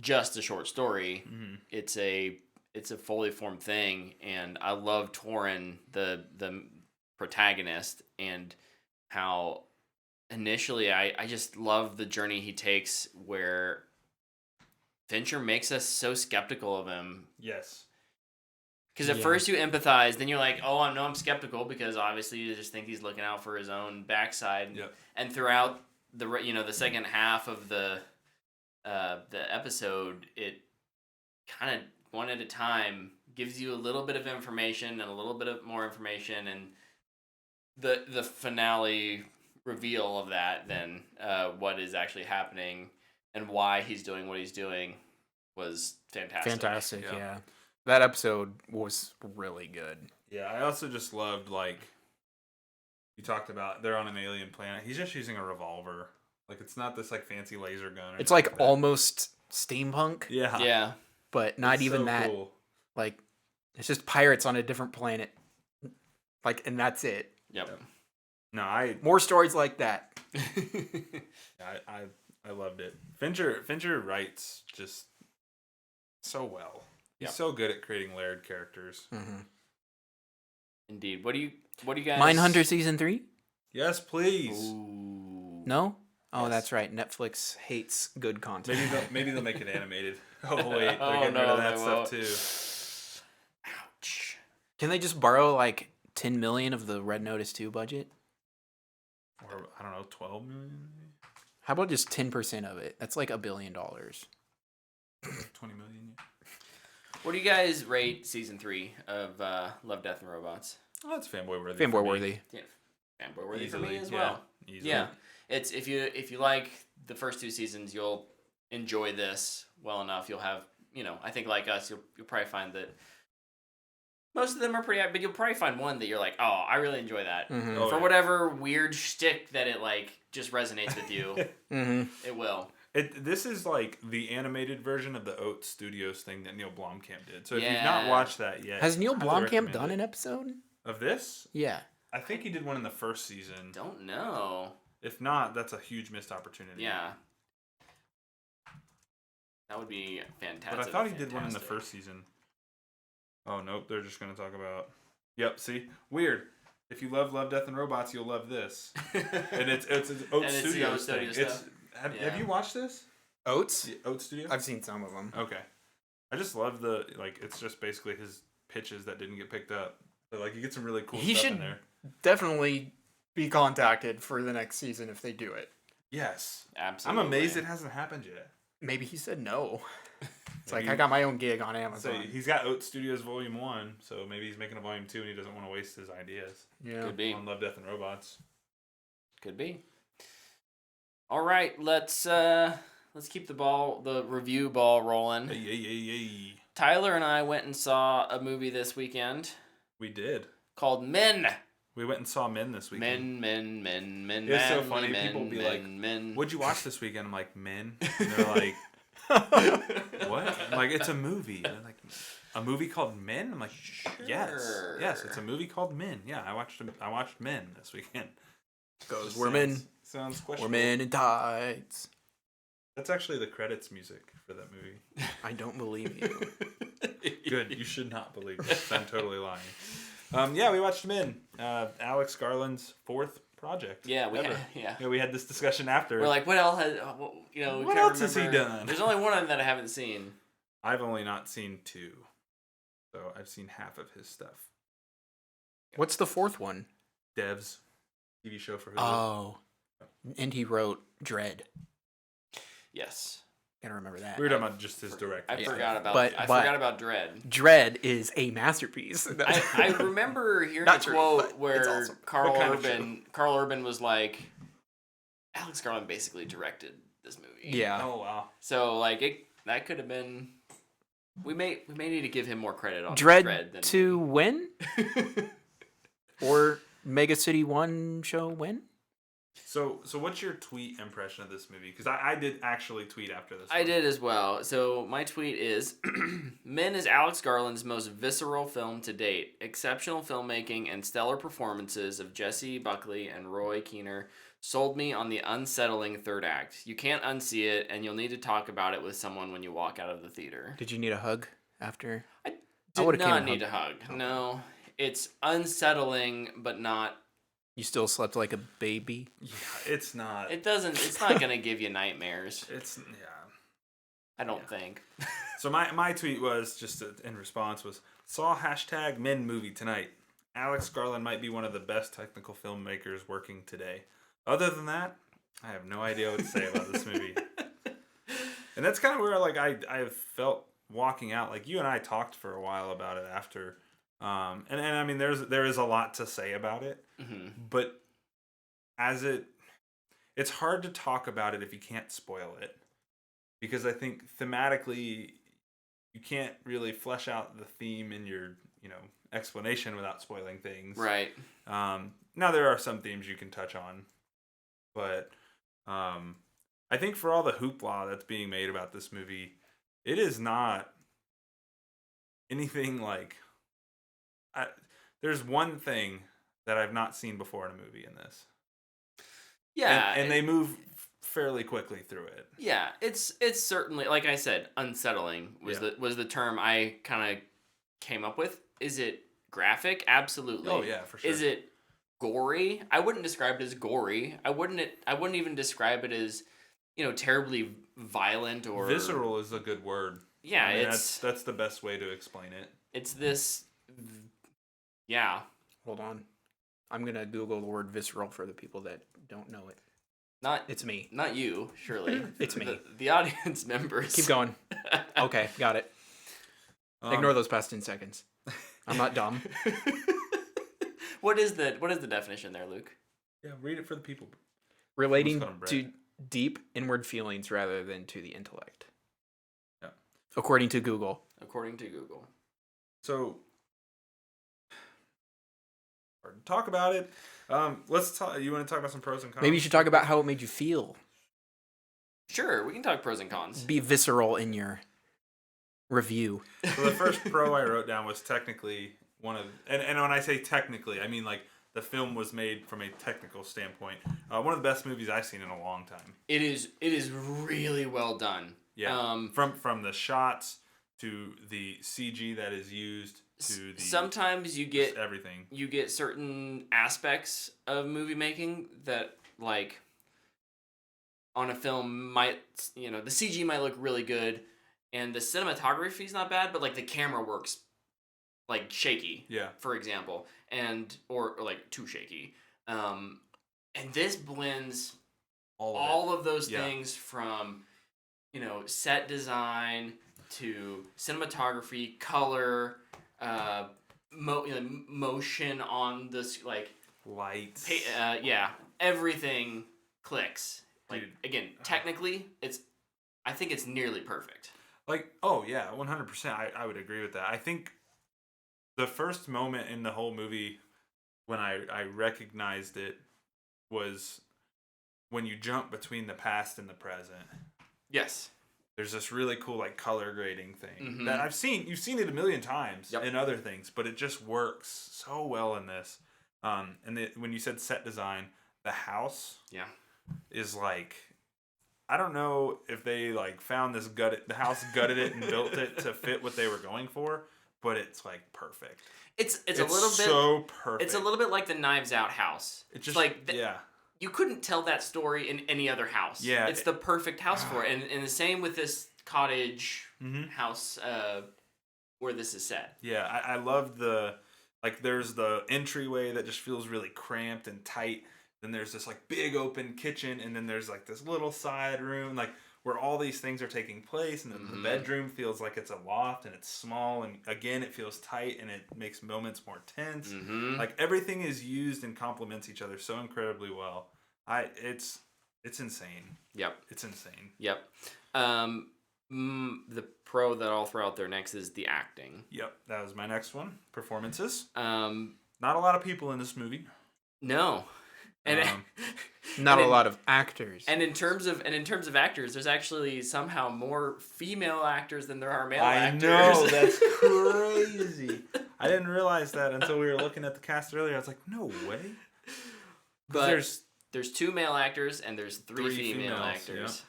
just a short story. Mhm. It's a fully formed thing, and I love Torin, the protagonist, and how initially I just love the journey he takes where Fincher makes us so skeptical of him. Yes. Because at Yeah. first you empathize, then you're like, oh, I'm skeptical because obviously you just think he's looking out for his own backside. Yep. And throughout the second half of the episode, it kind of one at a time gives you a little bit of information and a little bit of more information, and the finale reveal of that then what is actually happening and why he's doing what he's doing was fantastic. Fantastic, Yeah. yeah. That episode was really good. Yeah, I also just loved, like, you talked about they're on an alien planet. He's just using a revolver. Like, it's not this, like, fancy laser gun. Or It's anything like that. almost steampunk, Yeah. Yeah. but not It's even so that. cool. Like, it's just pirates on a different planet. Like, and that's it. Yep. No, I More stories like that. loved it. Fincher writes just so well. He's Yep. so good at creating layered characters. Mm-hmm. Indeed. What do you guys? Mindhunter season 3? Yes, please. Ooh. No? Oh, Yes. that's right. Netflix hates good content. Maybe they'll make it animated. Oh wait, Oh, they're getting rid no, of that they stuff won't. too. Ouch. Can they just borrow like 10 million of the Red Notice 2 budget? Or I don't know, 12 million, How about just 10% of it? That's like $1 billion. 20 million. Yeah. What do you guys rate season 3 of Love, Death, and Robots? Oh, that's fanboy worthy. Fanboy worthy. Yeah, fanboy worthy for me Easily, as yeah, well. easily. Yeah, it's if you like the first 2 seasons, you'll enjoy this well enough. You'll have I think like us, you'll probably find that most of them are pretty, but you'll probably find one that you're like, oh, I really enjoy that. Mm-hmm. Oh, For yeah. whatever weird shtick that it like just resonates with you, Mm-hmm. it will. This is like the animated version of the Oat Studios thing that Neil Blomkamp did. So if you've Yeah. not watched that yet, Has Neil highly Blomkamp recommend done it. an episode? Of this? Yeah. I think he did one in the first season. Don't know. If not, that's a huge missed opportunity. Yeah. That would be fantastic. But I thought he did one in the first season. Oh, nope. They're just going to talk about... Yep, see? Weird. If you love Love, Death, and Robots, you'll love this. And it's Oat Studios thing. Have you watched this? Oats? The Oat Studio? I've seen some of them. Okay. I just love it's just basically his pitches that didn't get picked up. But, like, you get some really cool stuff in there. Definitely be contacted for the next season if they do it. Yes. Absolutely. I'm amazed it hasn't happened yet. Maybe he said no. It's like, I got my own gig on Amazon. So he's got Oat Studios Volume 1, so maybe he's making a Volume 2 and he doesn't want to waste his ideas. Yeah. Could be. On Love, Death, and Robots. Could be. All right, let's keep the review ball rolling. Hey. Tyler and I went and saw a movie this weekend. We did. Called Men. We went and saw Men this weekend. Men. It's so funny. People be like, "What'd you watch this weekend?" I'm like, Men. And they're like, "What?" I'm like, "It's a movie." And they're like, "A movie called Men?" I'm like, "Yes, it's a movie called Men." Yeah, I watched Men this weekend. We're men. Sounds questionable. We're men in tights. That's actually the credits music for that movie. I don't believe you. Good. You should not believe this. I'm totally lying. Yeah, we watched Men. Alex Garland's fourth project. Yeah, we had this discussion after. We're like, what else has what else has he done? There's only one of them that I haven't seen. I've only not seen 2, so I've seen half of his stuff. What's the fourth one? Devs, TV show for Hulu. Oh, and he wrote Dread. Yes. Gotta remember that. We were talking about just his direct. I forgot about Dread. Dread is a masterpiece. I remember hearing a quote where Carl Urban was like, Alex Garland basically directed this movie. Yeah. Oh wow. So that could have been. We may need to give him more credit on Dread than to win, or Mega City 1 show win. So what's your tweet impression of this movie? Because I did actually tweet after this. I did as well. So my tweet is, Men is Alex Garland's most visceral film to date. Exceptional filmmaking and stellar performances of Jesse Buckley and Roy Keener sold me on the unsettling third act. You can't unsee it, and you'll need to talk about it with someone when you walk out of the theater. Did you need a hug after? I did not need a hug. No. It's unsettling, but not... You still slept like a baby? Yeah, it's not. It's not going to give you nightmares. I don't think. So my tweet was, just in response, was, saw #Men movie tonight. Alex Garland might be one of the best technical filmmakers working today. Other than that, I have no idea what to say about this movie. And that's kind of where I felt walking out. Like, you and I talked for a while about it after. And I mean, there is a lot to say about it, but it's hard to talk about it if you can't spoil it, because I think thematically you can't really flesh out the theme in your explanation without spoiling things. Right. Now there are some themes you can touch on, but I think for all the hoopla that's being made about this movie, it is not anything like. There's one thing that I've not seen before in a movie in this. Yeah, and they move fairly quickly through it. Yeah, it's certainly, like I said, unsettling was the term I kind of came up with. Is it graphic? Absolutely. Oh yeah, for sure. Is it gory? I wouldn't describe it as gory. I wouldn't even describe it as terribly violent or visceral is a good word. Yeah, I mean, that's the best way to explain it. It's this. Yeah. Hold on. I'm going to Google the word visceral for the people that don't know it. It's me. Not you, surely. It's me. The audience members. Keep going. Okay, got it. Ignore those past 10 seconds. I'm not dumb. What is the definition there, Luke? Yeah, read it for the people. Relating to deep inward feelings rather than to the intellect. Yeah. According to Google. So talk about it. Let's talk. You want to talk about some pros and cons? Maybe you should talk about how it made you feel. Sure, we can talk pros and cons. Be visceral in your review. So the first pro I wrote down was technically one of, and when I say technically, I mean like the film was made from a technical standpoint. One of the best movies I've seen in a long time. It is really well done. Yeah. From the shots to the CG that is used to the sometimes you just get everything. you get certain aspects of movie making that like on a film might, you know, the CG might look really good and the cinematography is not bad, but like the camera works like shaky, Yeah. for example, and or like too shaky. And this blends all of those Yeah. things from, you know, set design to cinematography, color, motion on this, like Lights. yeah, everything clicks. Like Dude. again, technically, I think it's nearly perfect. Like, oh yeah, 100%. I would agree with that. I think the first moment in the whole movie when I recognized it was when you jump between the past and the present. Yes. There's this really cool like color grading thing Mhm. that you've seen it a million times Yep. in other things, but it just works so well in this. When you said set design, the house is like, I don't know if they like found the house gutted it and built it to fit what they were going for, but it's like perfect. It's a little bit so perfect. It's a little bit like the Knives Out house. It's just like yeah. You couldn't tell that story in any other house. Yeah, it's the perfect house for it, and the same with this cottage house where this is set. Yeah, I love there's the entryway that just feels really cramped and tight. Then there's this like big open kitchen, and then there's like this little side room, like where all these things are taking place, and then the bedroom feels like it's a loft and it's small, and again it feels tight and it makes moments more tense. Like everything is used and complements each other so incredibly well. It's insane. Yep. It's insane. Yep. The pro that I'll throw out there next is the acting. Yep, that was my next one. Performances. Not a lot of people in this movie. No. And not a lot of actors. And in terms of actors, there's actually somehow more female actors than there are male actors. I know, that's crazy. I didn't realize that until we were looking at the cast earlier. I was like, no way. But there's 2 male actors and there's 3 female actors.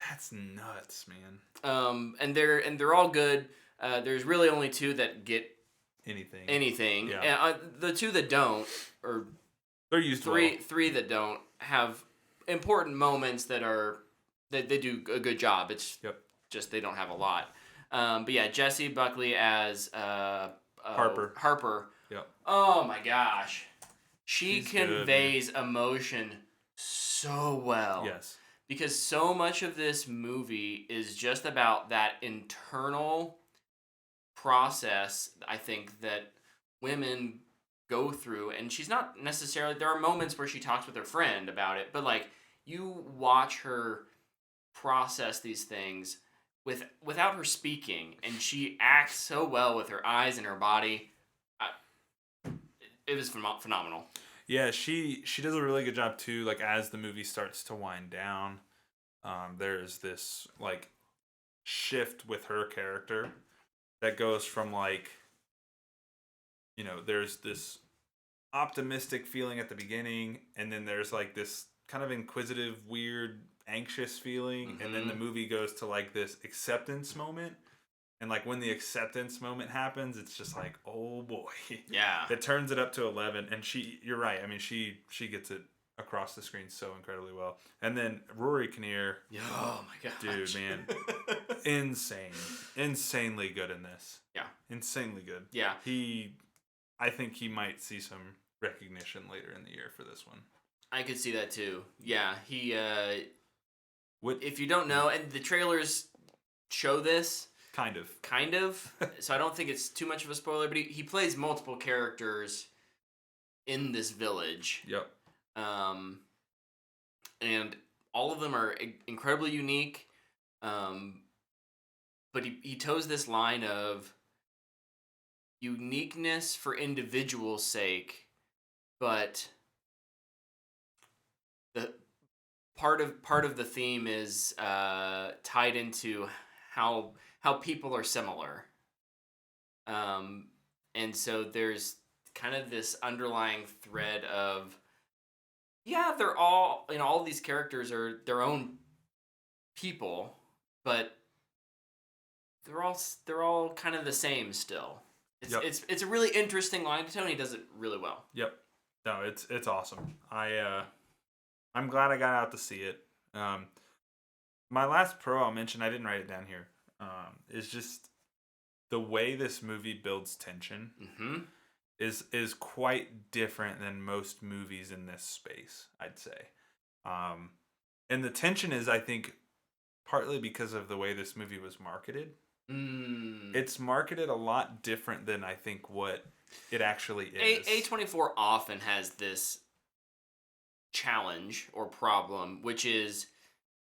Yep. That's nuts, man. And they're all good. There's really only 2 that get anything. Yeah. The 2 that don't, or they're used three that don't, have important moments that they do a good job. It's just they don't have a lot. But yeah, Jessie Buckley as Harper. Yep. Oh my gosh, she's conveys good, emotion so well. Yes. Because so much of this movie is just about that internal process, I think, that women go through. And she's not necessarily... There are moments where she talks with her friend about it, but, like, you watch her process these things without her speaking, and she acts so well with her eyes and her body. It was phenomenal. Yeah, she does a really good job too. Like as the movie starts to wind down, there's this like shift with her character that goes from like, you know, there's this optimistic feeling at the beginning, and then there's like this kind of inquisitive, weird, anxious feeling, and then the movie goes to like this acceptance moment. And like when the acceptance moment happens, it's just like, oh boy. Yeah. It turns it up to 11, and you're right. I mean, she gets it across the screen so incredibly well. And then Rory Kinnear. Oh my god. Dude, man. Insane. Insanely good in this. Yeah. Insanely good. Yeah. I think he might see some recognition later in the year for this one. I could see that too. Yeah. He, if you don't know, and the trailers show this. Kind of. So I don't think it's too much of a spoiler, but he plays multiple characters in this village. Yep. And all of them are incredibly unique. But he toes this line of uniqueness for individual's sake, but the part of the theme is tied into how people are similar. And so there's kind of this underlying thread of, yeah, they're all, you know, all these characters are their own people, but they're all kind of the same still. Yep. It's a really interesting line. Tony does it really well. Yep. No, it's awesome. I'm glad I got out to see it. My last pro I'll mention, I didn't write it down here, is just the way this movie builds tension is quite different than most movies in this space, I'd say. And the tension is, I think, partly because of the way this movie was marketed. It's marketed a lot different than I think what it actually is. A24 often has this challenge or problem, which is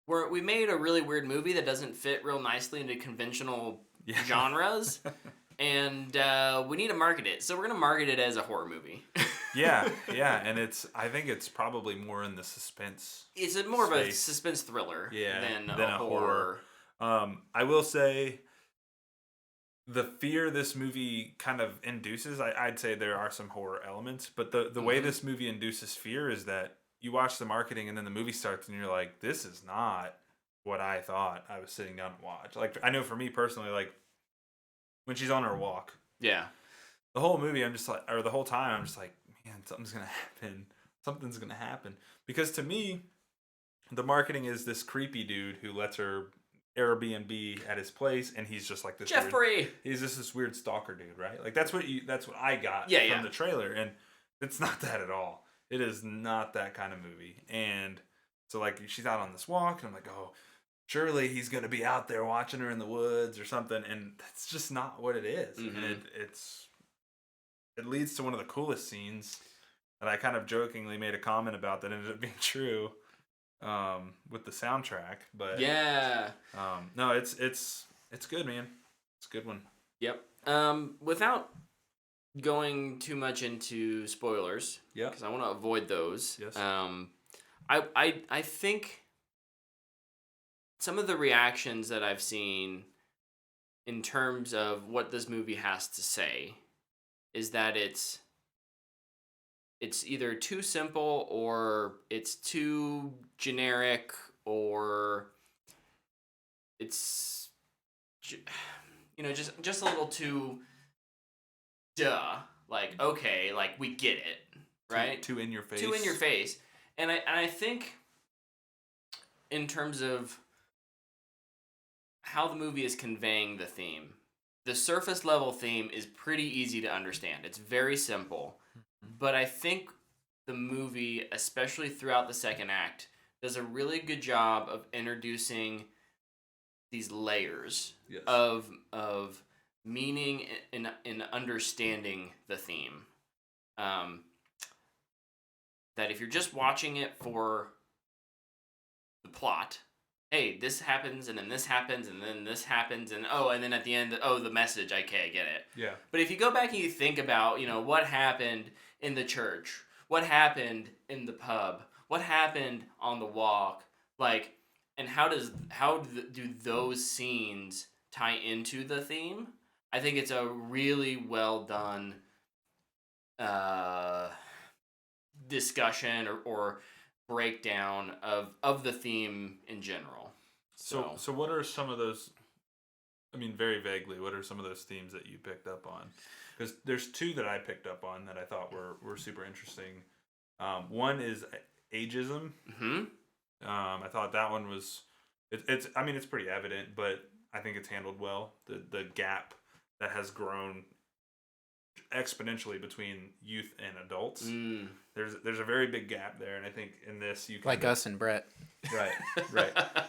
where we made a really weird movie that doesn't fit real nicely into conventional genres, and we need to market it. So we're going to market it as a horror movie. yeah, and I think it's probably more in the suspense. It's more of a suspense thriller than a horror. I will say, the fear this movie kind of induces, I'd say there are some horror elements, but the way this movie induces fear is that you watch the marketing and then the movie starts and you're like, this is not what I thought I was sitting down to watch. Like, I know for me personally, like, when she's on her walk, the whole movie, I'm just like, or the whole time, I'm just like, man, something's gonna happen. Because to me, the marketing is this creepy dude who lets her Airbnb at his place, and he's just like this Jeffrey. He's just this weird stalker dude, right? Like, that's what I got from the trailer, and it's not that at all. It is not that kind of movie. And so, like, she's out on this walk, and I'm like, oh, surely he's gonna be out there watching her in the woods or something, and that's just not what it is. And it leads to one of the coolest scenes that I kind of jokingly made a comment about that ended up being true, with the soundtrack. But no, it's good, man. It's a good one. Yep. Without going too much into spoilers, because I want to avoid those. Yes. I think some of the reactions that I've seen in terms of what this movie has to say is that it's either too simple or it's too generic, or it's just a little too like, okay, like, we get it, right? Too in your face. And I think in terms of how the movie is conveying the theme, the surface level theme is pretty easy to understand. It's very simple. But I think the movie, especially throughout the second act, does a really good job of introducing these layers of meaning in understanding the theme. That if you're just watching it for the plot, hey, this happens, and then this happens, and then this happens, and then at the end, the message, okay, I get it. Yeah. But if you go back and you think about, what happened in the church, what happened in the pub, what happened on the walk, like, and how do those scenes tie into the theme? I think it's a really well done discussion or breakdown of the theme in general. So what are some of those, I mean, very vaguely, what are some of those themes that you picked up on? Because there's two that I picked up on that I thought were super interesting. One is ageism. I thought that one was, it's pretty evident, but I think it's handled well. The gap that has grown exponentially between youth and adults. There's a very big gap there, and I think in this you can, like us and Brett. Right.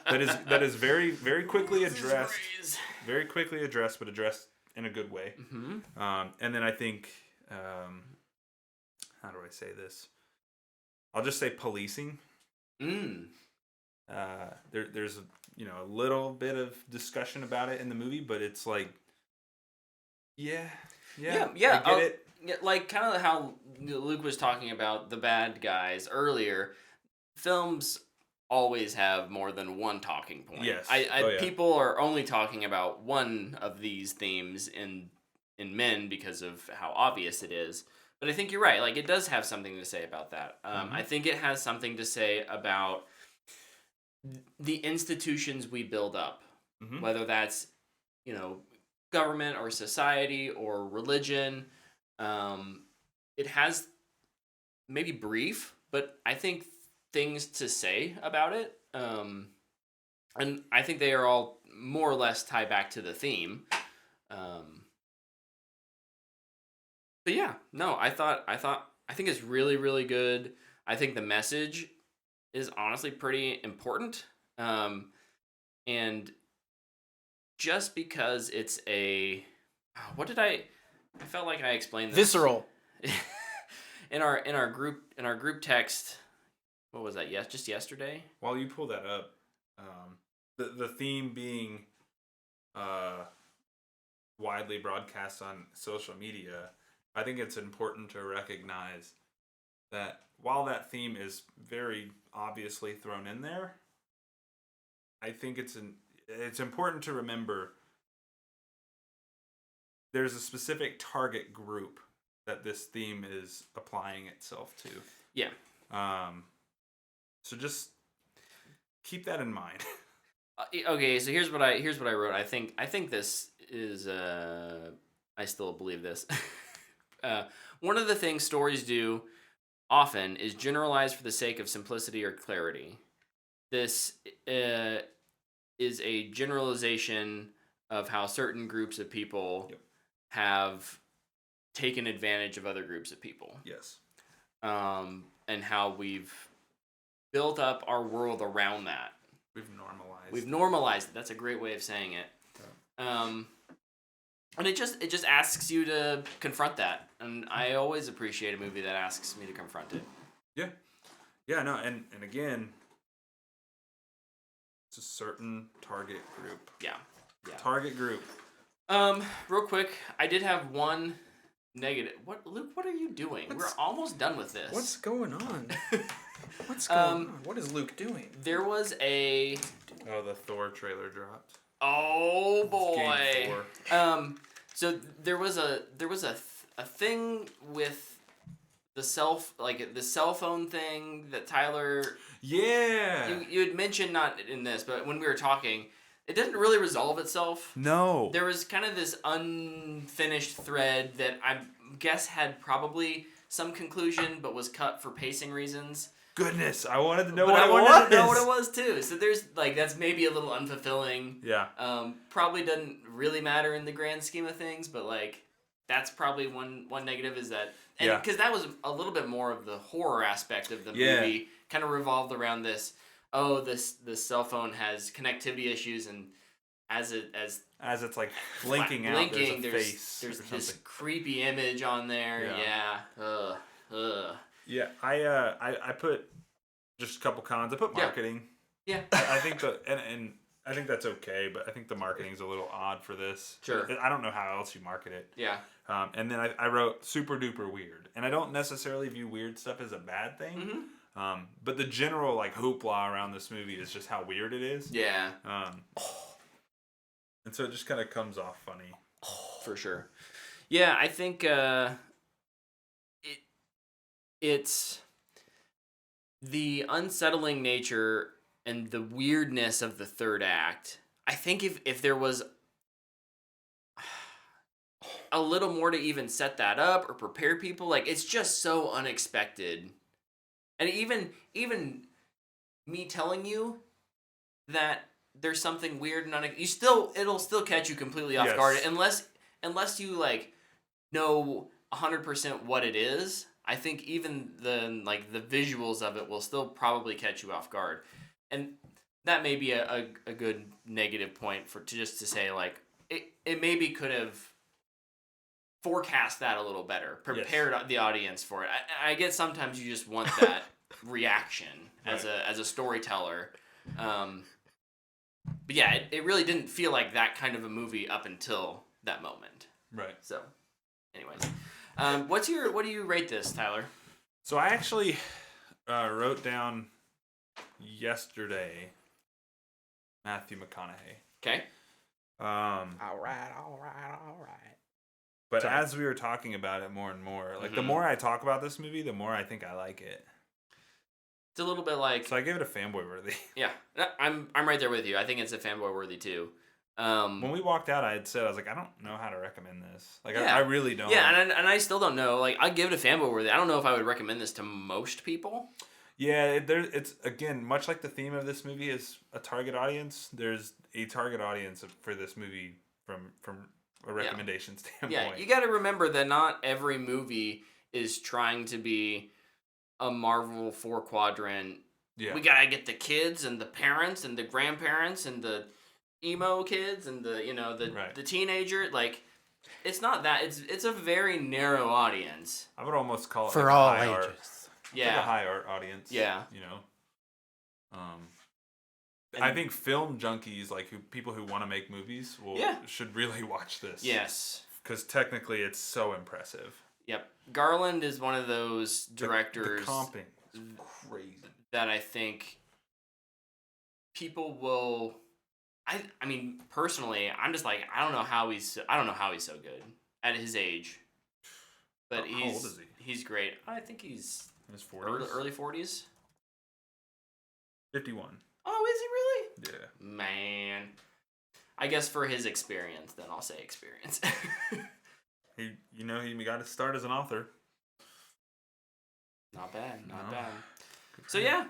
That is very, very quickly addressed. Very quickly addressed, but addressed in a good way. And then I think, how do I say this? I'll just say policing. There's a little bit of discussion about it in the movie, but it's like, I get it. Yeah, like kind of how Luke was talking about the bad guys earlier. Films always have more than one talking point. Yes. People are only talking about one of these themes in Men because of how obvious it is. But I think you're right. Like, it does have something to say about that. I think it has something to say about the institutions we build up, whether that's government or society or religion. It has maybe brief, but I think things to say about it. And I think they are all more or less tie back to the theme. But yeah, no, I think it's really, really good. I think the message is honestly pretty important. And just because it's I felt like I explained this. Visceral. in our group text, what was that? Yes, just yesterday. While you pull that up, the theme being widely broadcast on social media, I think it's important to recognize that while that theme is very obviously thrown in there, I think it's important to remember there's a specific target group that this theme is applying itself to. Yeah. So just keep that in mind. Okay, so here's what I wrote. I think this is I still believe this. One of the things stories do often is generalize for the sake of simplicity or clarity. This is a generalization of how certain groups of people have taken advantage of other groups of people. Yes. And how we've built up our world around that. We've normalized it. That's a great way of saying it. Yeah. And it just asks you to confront that. And I always appreciate a movie that asks me to confront it. Yeah. Yeah, no, and again, it's a certain target group. Yeah. Target group. Real quick, I did have one negative. What, Luke, what are you doing? We're almost done with this. What's going on? What's going on? What is Luke doing? There was a... Oh, the Thor trailer dropped. Oh boy. Game 4. So there was a thing with the cell phone thing that Tyler. Yeah. You had mentioned, not in this, but when we were talking, it didn't really resolve itself. No. There was kind of this unfinished thread that I guess had probably some conclusion, but was cut for pacing reasons. Goodness, I wanted to know But what I it wanted was. to know what it was too. So there's that's maybe a little unfulfilling. Yeah. Probably doesn't really matter in the grand scheme of things, but that's probably one negative is that, and because that was a little bit more of the horror aspect of the movie, kind of revolved around this. Oh, this cell phone has connectivity issues, and as it's like blinking out, there's this creepy image on there. Yeah. Yeah, I put just a couple cons. I put marketing. Yeah. I think and I think that's okay, but I think the marketing's a little odd for this. Sure. I don't know how else you market it. Yeah. And then I wrote super duper weird, and I don't necessarily view weird stuff as a bad thing. Mm-hmm. But the general hoopla around this movie is just how weird it is. Yeah. And so it just kind of comes off funny. For sure. Yeah, I think it's the unsettling nature and the weirdness of the third act. I think if there was a little more to even set that up or prepare people, it's just so unexpected. And even me telling you that there's something weird and it'll still catch you completely off guard unless you know 100% what it is. I think even the visuals of it will still probably catch you off guard, and that may be a good negative point to say it maybe could have forecast that a little better, prepared the audience for it. I get sometimes you just want that reaction as a storyteller, but yeah, it really didn't feel like that kind of a movie up until that moment. Right. So, anyways. What do you rate this, Tyler? So I actually wrote down yesterday Matthew McConaughey. Okay. All right. But as we were talking about it more and more, the more I talk about this movie, the more I think I like it. It's a little bit So I give it a fanboy worthy. Yeah, I'm right there with you. I think it's a fanboy worthy too. When we walked out, I had said, I was like, I don't know how to recommend this. Like, Yeah. I really don't. Yeah, and I still don't know. Like, I give it a fanboy worthy. I don't know if I would recommend this to most people. Yeah, it's again much like the theme of this movie is a target audience. There's a target audience for this movie from a recommendation standpoint. Yeah, you got to remember that not every movie is trying to be a Marvel 4-quadrant. Yeah. We gotta get the kids and the parents and the grandparents and the emo kids and the Right. the teenager. Like, it's not that. It's a very narrow audience. I would almost call it For like all a high art. ages. Yeah. Like a high art audience. Yeah. You know. I think film junkies, like people who want to make movies, should really watch this. Yes. Because technically, it's so impressive. Yep. Garland is one of those directors The comping is crazy. that I think people will. I mean, personally, I'm just like, I don't know how he's so good at his age. But How old is he? He's great. I think he's In his 40s? early 40s. 51. Oh, is he really? Yeah. Man. I guess for his experience, then I'll say experience. He got to start as an author. Not bad, not No. bad. Good So for him. yeah,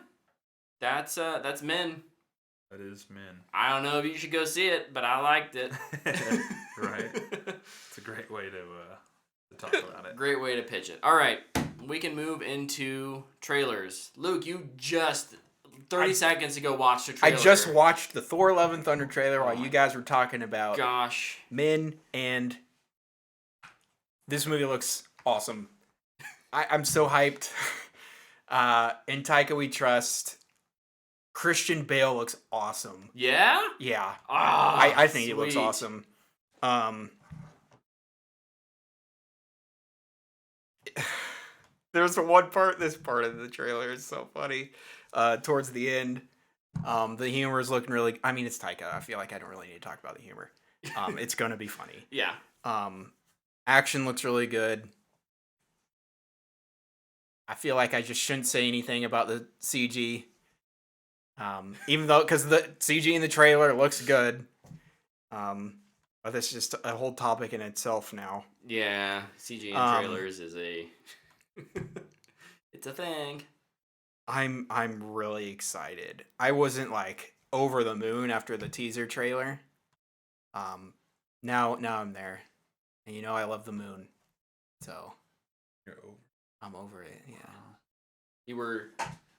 that's Men. That is Men. I don't know if you should go see it, but I liked it. Right. It's a great way to talk about it. Great way to pitch it. All right, we can move into trailers. Luke, you just 30 seconds ago watched a I trailer. just watched the Thor: Love and Thunder trailer Oh while my you guys were talking about Gosh. Men, and this movie looks awesome. I'm so hyped. In Taika we trust. Christian Bale looks awesome. Yeah? Yeah. Ah, I think he looks sweet. awesome. There's one part, this part of the trailer is so funny. Towards the end, the humor is looking really, I mean, it's Taika. I feel like I don't really need to talk about the humor. It's going to be funny. Yeah. Action looks really good. I feel like I just shouldn't say anything about the CG. Even though, because the CG in the trailer looks good. But that's just a whole topic in itself now. Yeah. CG in trailers is a... it's a thing. I'm really excited. I wasn't like over the moon after the teaser trailer. Now I'm there. And I love the moon. So You're over. I'm over it, yeah. You were...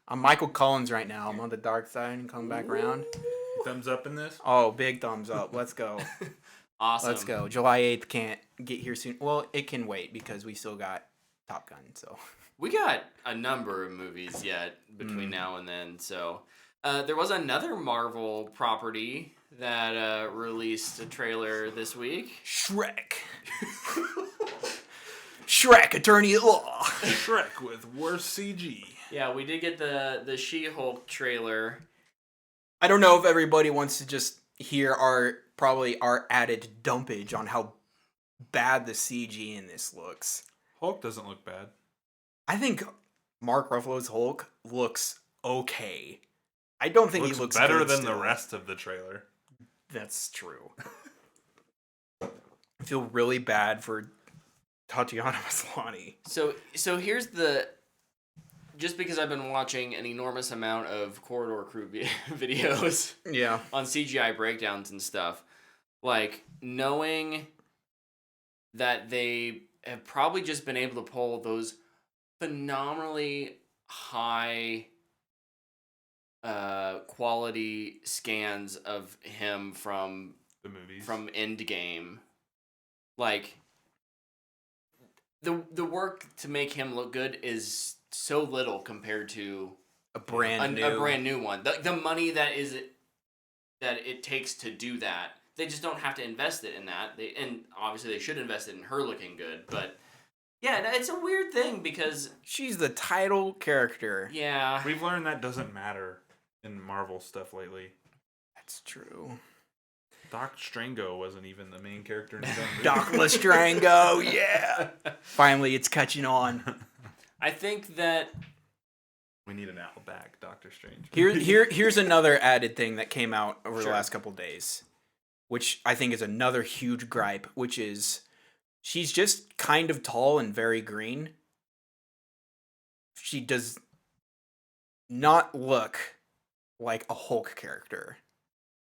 I'm Michael Collins right now. I'm on the dark side and come back around. Thumbs up in this? Oh, big thumbs up. Let's go. Awesome. Let's go. July 8th can't get here soon. Well, it can wait because we still got Top Gun, so. We got a number of movies yet between now and then. So there was another Marvel property that released a trailer this week. Shrek. Shrek, Attorney at Law. Shrek with worse CG. Yeah, we did get the She-Hulk trailer. I don't know if everybody wants to just hear our added dumpage on how bad the CG in this looks. Hulk doesn't look bad. I think Mark Ruffalo's Hulk looks okay. I don't think he looks better good than still. the rest of the trailer. That's true. I feel really bad for Tatiana Maslany. So here's the... Just because I've been watching an enormous amount of Corridor Crew videos Yeah. on CGI breakdowns and stuff, like, knowing that they have probably just been able to pull those phenomenally high quality scans of him from The movies. from Endgame, like the work to make him look good is so little compared to A brand new one. The money that it takes to do that, they just don't have to invest it in that. And obviously they should invest it in her looking good, but yeah, it's a weird thing because She's the title character. yeah, We've learned that doesn't matter in Marvel stuff lately. That's true. Doc Strango wasn't even the main character in his own movie. Doc Lestrango, yeah. Finally, it's catching on. I think that We need an Outback Doctor Strange. Here's another added thing that came out over Sure. the last couple days. which I think is another huge gripe, which is she's just kind of tall and very green. She does not look like a Hulk character.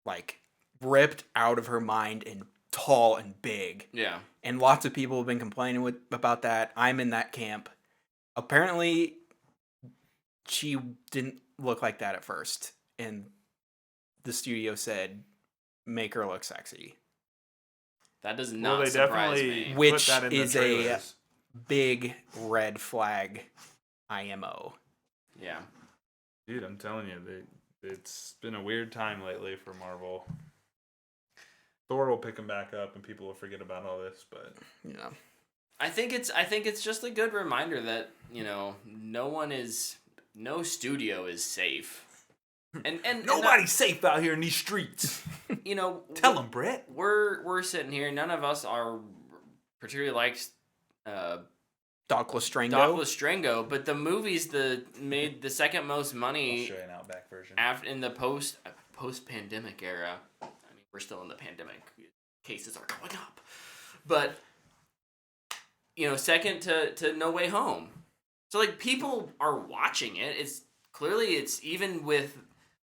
Like, ripped out of her mind and tall and big. Yeah. And lots of people have been complaining about that. I'm in that camp. Apparently, she didn't look like that at first. And the studio said, make her look sexy. That does Well, not they surprise definitely me. Which put that in the is a trailers. big red flag IMO. Yeah. Dude, I'm telling you, it's been a weird time lately for Marvel. Thor will pick him back up, and people will forget about all this. But Yeah. I think it's just a good reminder that, no studio is safe. And nobody's safe out here in these streets. Tell them, Brett. We're sitting here. None of us are particularly like Doc Lestrango. Doc Lestrango, but the movies made the second most I'll money show you an Outback version. after in the post-pandemic era. I mean, we're still in the pandemic. Cases are going up, but second to No Way Home. So like people are watching it. It's even with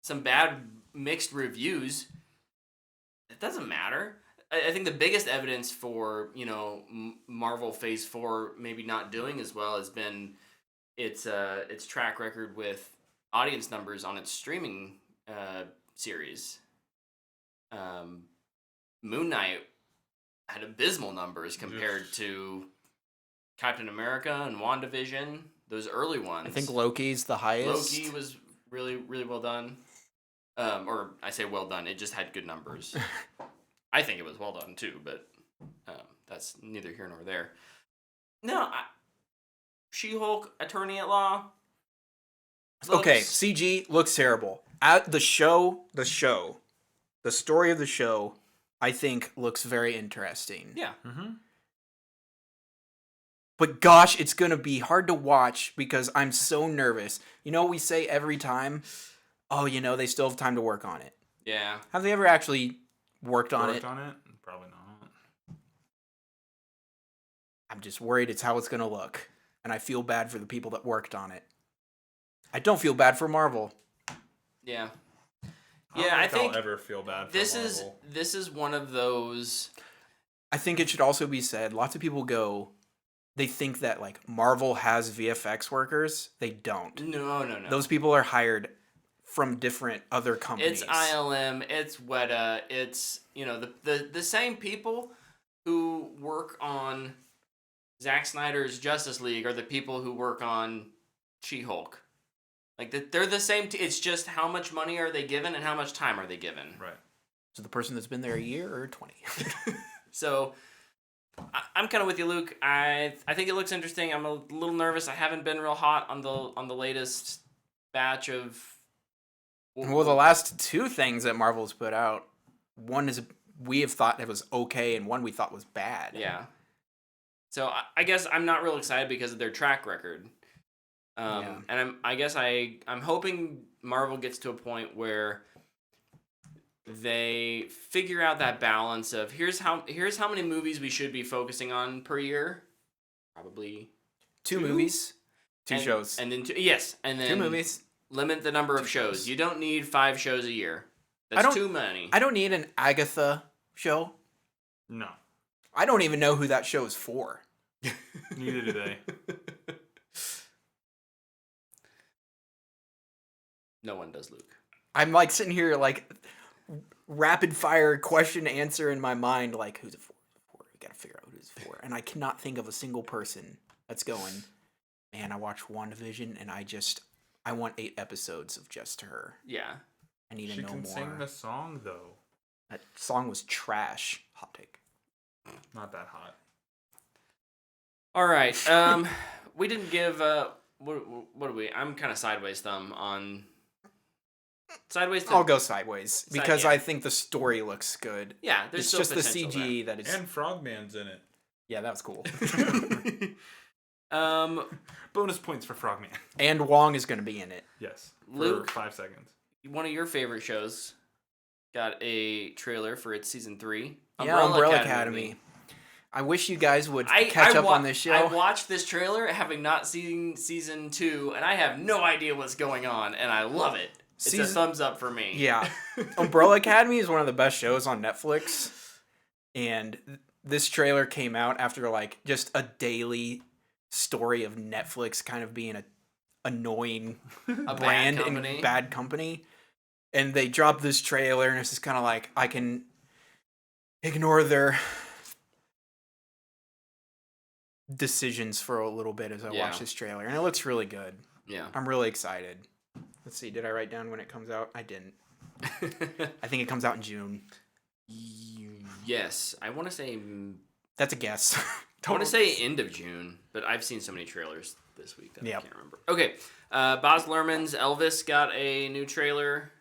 some bad mixed reviews. It doesn't matter. I think the biggest evidence for Marvel Phase 4 maybe not doing as well has been its track record with audience numbers on its streaming series. Moon Knight had abysmal numbers compared to Captain America and WandaVision, those early ones. I think Loki's the highest. Loki was really, really well done. Or I say well done, it just had good numbers. I think it was well done too, but that's neither here nor there. No, She-Hulk, Attorney at Law. Okay, CG looks terrible. At the story of the show, I think looks very interesting. Yeah. Mm-hmm. But gosh, it's going to be hard to watch because I'm so nervous. You know what we say every time? Oh, they still have time to work on it. Yeah. Have they ever actually worked on it? Probably not. I'm just worried it's how it's going to look. And I feel bad for the people that worked on it. I don't feel bad for Marvel. Yeah. I think I'll ever feel bad for Marvel. This is one of those. I think it should also be said, lots of people they think that like Marvel has VFX workers. They don't. No. Those people are hired from different other companies. It's ILM, it's Weta, it's the same people who work on Zack Snyder's Justice League are the people who work on She-Hulk. Like they're the same. It's just how much money are they given and how much time are they given. Right. So the person that's been there a year or 20. So I'm kind of with you, Luke. I think it looks interesting. I'm a little nervous. I haven't been real hot on the latest batch of. Well, the last two things that Marvel's put out, one is we have thought it was okay, and one we thought was bad. Yeah. So I guess I'm not real excited because of their track record. And I'm hoping Marvel gets to a point where they figure out that balance of here's how many movies we should be focusing on per year. Probably two movies, two shows. And then two movies. Limit the number of shows. You don't need 5 shows a year. That's too many. I don't need an Agatha show. No. I don't even know who that show is for. Neither do they. No one does, Luke. I'm like sitting here like rapid fire question answer in my mind like who's it for? We gotta figure out who it's for. And I cannot think of a single person that's going, man, I watched WandaVision and I want 8 episodes of just her. Yeah. I need to know more. She can sing the song though. That song was trash. Hot take. Not that hot. All right. We didn't give what do we? I'm kind of sideways thumb on sideways. I'll go sideways because yeah. I think the story looks good. Yeah, there's it's still just the potential CG that is. And Frogman's in it. Yeah, that was cool. Bonus points for Frogman. And Wong is going to be in it. Yes. Luke, for 5 seconds. One of your favorite shows got a trailer for its season 3. Umbrella Academy. I wish you guys would catch up on this show. I watched this trailer having not seen season 2, and I have no idea what's going on, and I love it. It's a thumbs up for me. Yeah. Umbrella Academy is one of the best shows on Netflix, and this trailer came out after like just a daily story of Netflix kind of being a annoying brand and bad company. And they dropped this trailer, and it's just kind of like, I can ignore their decisions for a little bit as I watch this trailer. And it looks really good. Yeah. I'm really excited. Let's see, did I write down when it comes out? I didn't. I think it comes out in June. Yes. I want to say... That's a guess. I want to say end of June, but I've seen so many trailers this week that I can't remember. Okay. Baz Luhrmann's Elvis got a new trailer.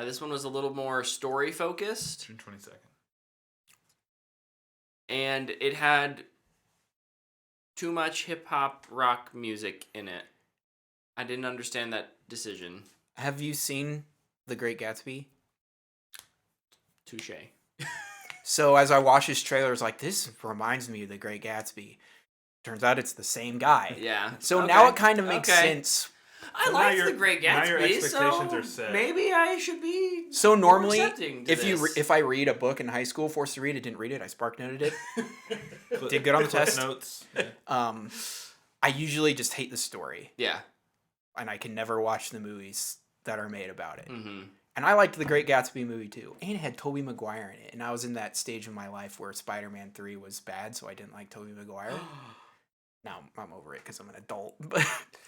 This one was a little more story-focused. June 22nd. And it had too much hip-hop rock music in it. I didn't understand that decision. Have you seen The Great Gatsby? Touche. So as I watched this trailer, I was like, this reminds me of The Great Gatsby. Turns out it's the same guy. Yeah. So now it kind of makes sense. I like The Great Gatsby, now your expectations so are set. maybe I should be So normally, more accepting to this. if I read a book in high school, forced to read it, didn't read it, I spark noted it. Did good on the test. Notes. I usually just hate the story. Yeah. And I can never watch the movies that are made about it. Mm-hmm. And I liked the Great Gatsby movie too. And it had Tobey Maguire in it. And I was in that stage of my life where Spider-Man 3 was bad, so I didn't like Tobey Maguire. Now I'm over it because I'm an adult.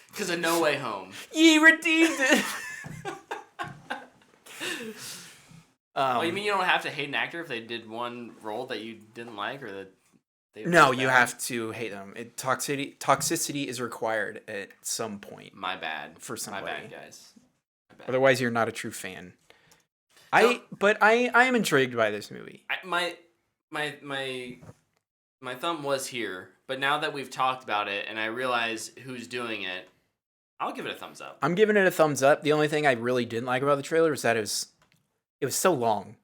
Because of No Way Home. Ye redeemed it! You mean you don't have to hate an actor if they did one role that you didn't like, or that they No, you have to hate them. Toxicity is required at some point. My bad. For somebody. My bad, guys. My bad. Otherwise, you're not a true fan. No. But I am intrigued by this movie. My thumb was here, but now that we've talked about it and I realize who's doing it, I'll give it a thumbs up. I'm giving it a thumbs up. The only thing I really didn't like about the trailer is that it was so long.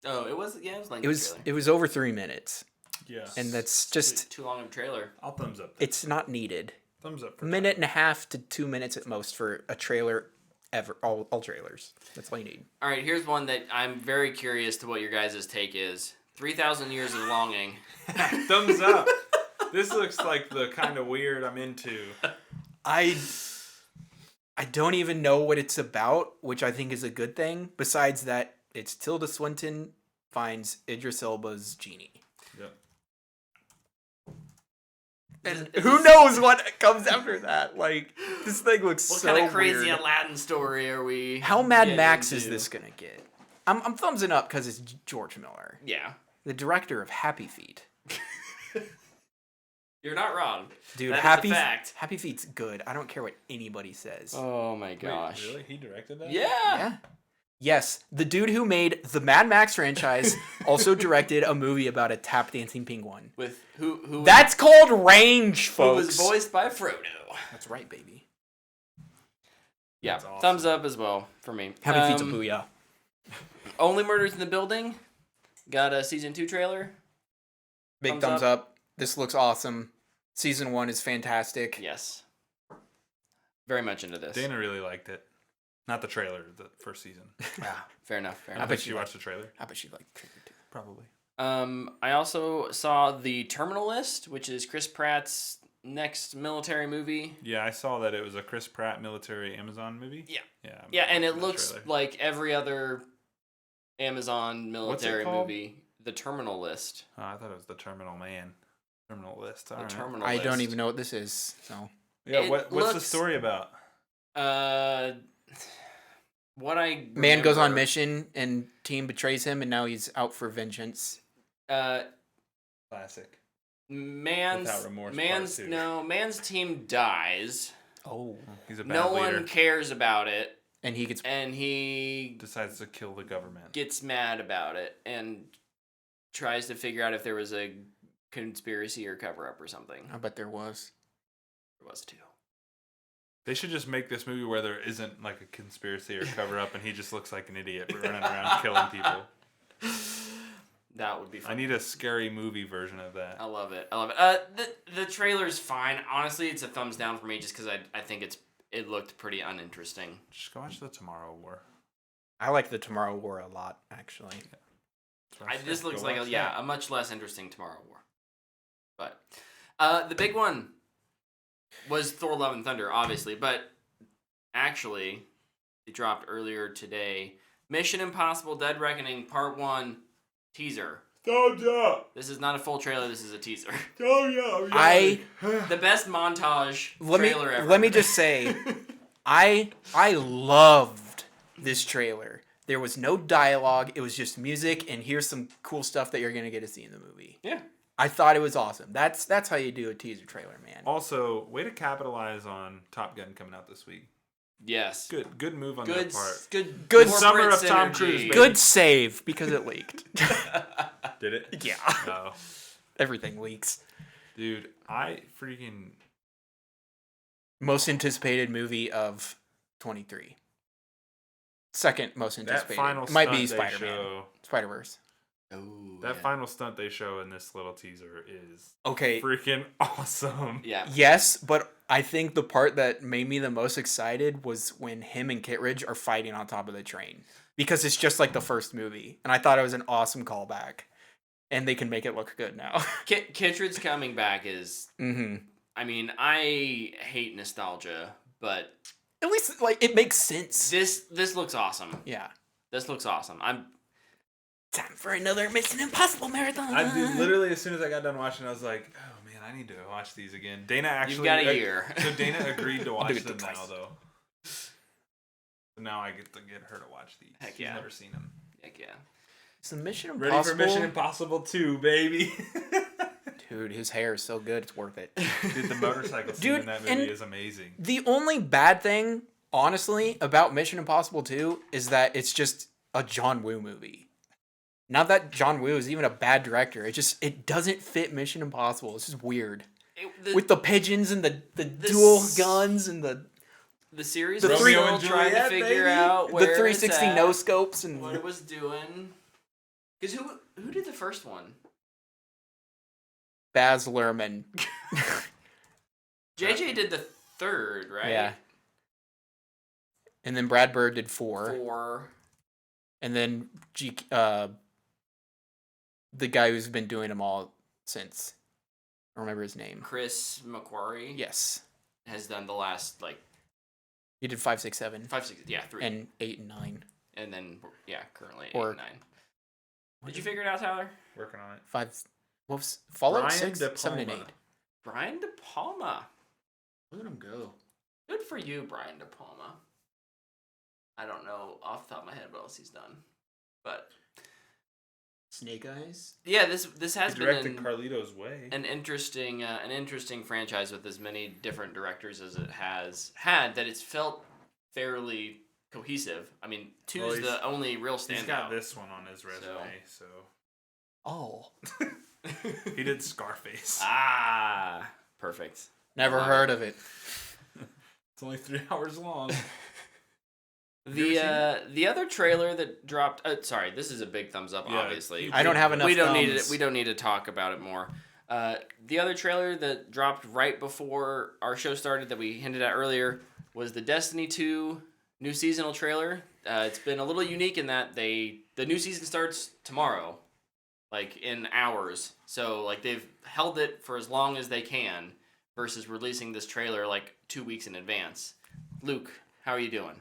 Oh, it was like It was over 3 minutes. Yeah. And that's just too long of a trailer. I'll thumbs up. It's not needed. Thumbs up. A minute and a half to 2 minutes at most for a trailer ever. All trailers. That's all you need. All right, here's one that I'm very curious to what your guys' take is. 3,000 Years of Longing. Thumbs up. This looks like the kind of weird I'm into. I don't even know what it's about, which I think is a good thing. Besides that, it's Tilda Swinton finds Idris Elba's genie. Yep. And who knows what comes after that? Like, this thing looks what so kind of crazy weird. Aladdin story are we? How Mad Max into? is this gonna get? I'm thumbsing up because it's George Miller, Yeah. the director of Happy Feet. You're not wrong. Dude, That is Happy a fact. Happy Feet's good. I don't care what anybody says. Oh my gosh. Wait, really? He directed that? Yeah. Yeah. Yes, the dude who made the Mad Max franchise also directed a movie about a tap dancing penguin. With who That's called range, who folks. was voiced by Frodo. That's right, baby. Yeah. That's awesome. Thumbs up as well for me. Happy Feet's a booyah. Only Murders in the Building got a season 2 trailer. Big thumbs up. This looks awesome. Season 1 is fantastic. Yes. Very much into this. Dana really liked it. Not the trailer, the first season. Fair enough. Fair I enough. bet she watched the trailer. I bet you'd like the trailer too. Probably. I also saw The Terminal List, which is Chris Pratt's next military movie. Yeah, I saw that it was a Chris Pratt military Amazon movie. Yeah. Yeah. Yeah, and it that looks trailer. like every other Amazon military called? movie. The Terminal List. Oh, I thought it was the Terminal Man. Terminal List. All The right. Terminal I List. don't even know what this is. So Yeah. It What's the looks- story about? What I man goes on remember- mission and team betrays him, and now he's out for vengeance. Classic. Man's Without Remorse man's Part 2. no man's team dies. Oh, He's a bad No leader. one cares about it, and he gets and he Decides to kill the government. gets mad about it and tries to figure out if there was a conspiracy or cover up or something. I bet there was. There was too. They should just make this movie where there isn't like a conspiracy or cover up, and he just looks like an idiot running around killing people. That would be fun. I need a scary movie version of that. I love it. I love it. The trailer's fine. Honestly, it's a thumbs down for me just because I think it looked pretty uninteresting. Just go watch the Tomorrow War. I like the Tomorrow War a lot, actually. This looks like a much less interesting Tomorrow War. But the big one was Thor: Love and Thunder, obviously, but actually, it dropped earlier today. Mission Impossible: Dead Reckoning Part 1 teaser. Thumbs up! This is not a full trailer. This is a teaser. The best montage trailer ever. Let me just say, I loved this trailer. There was no dialogue. It was just music, and here's some cool stuff that you're gonna get to see in the movie. Yeah. I thought it was awesome. That's how you do a teaser trailer, man. Also, way to capitalize on Top Gun coming out this week. Yes. Good move on their part. Good summer corporate of Tom synergy. Cruise, baby. Good save because it leaked. Did it? Yeah. No. Everything leaks. Dude, I freaking... Most anticipated movie of 23. Second most That anticipated. final Might be stunt they Spider-Man. show... Spider-Verse. That final stunt they show in this little teaser is Okay. freaking awesome. Yeah. Yes, but I think the part that made me the most excited was when him and Kittredge are fighting on top of the train. Because it's just like the first movie. And I thought it was an awesome callback. And they can make it look good now. Kittredge coming back is... Mm-hmm. I mean, I hate nostalgia, but... At least, like, it makes sense. This looks awesome. Yeah. This looks awesome. Time for another Mission Impossible marathon. I did, literally, as soon as I got done watching, I was like, oh man, I need to watch these again. Dana actually... You've got a year. So Dana agreed to watch it them twice. now, though. So now I get to get her to watch these. Heck She's yeah. never seen them. Heck yeah. So Mission Impossible. Ready for Mission Impossible 2, baby. Dude, his hair is so good, it's worth it. Dude, the motorcycle scene in that movie is amazing. The only bad thing, honestly, about Mission Impossible 2 is that it's just a John Woo movie. Not that John Woo is even a bad director. It doesn't fit Mission Impossible. It's just weird. With the pigeons and the dual guns and the series The was three- still Romeo and trying to Juliet, figure baby. out where the 360 it's at, no scopes and what it was doing. Because who did the first one? Baz Luhrmann. JJ did the third, right? Yeah. And then Brad Bird did 4. 4. And then the guy who's been doing them all since. I don't remember his name. Chris McQuarrie. Yes. Has done the last He did 5, 6, 7. 5, 6, 3. And 8 and 9. And then currently 8 Or- and 9. Did you figure it out, Tyler? Working on it. 5. What was Fallout? Brian 6, De 7, and 8. Palma. Brian De Palma. Look at him go. Good for you, Brian De Palma. I don't know off the top of my head what else he's done, but Snake Eyes. yeah, this has He been directed Carlito's Way. an interesting franchise with as many different directors as it has had, that it's felt fairly cohesive. I mean, 2's Well, the only real He's got standout. this one on his resume, so... Oh. He did Scarface. Ah, perfect. Never Love heard of it. It's only 3 hours long. The other trailer that dropped. Sorry, this is a big thumbs up. Yeah, obviously, I don't have enough We don't thumbs. We don't need to talk about it more. The other trailer that dropped right before our show started that we hinted at earlier was the Destiny 2 new seasonal trailer. It's been a little unique in that the new season starts tomorrow, like in hours. So like they've held it for as long as they can versus releasing this trailer like 2 weeks in advance. Luke, how are you doing?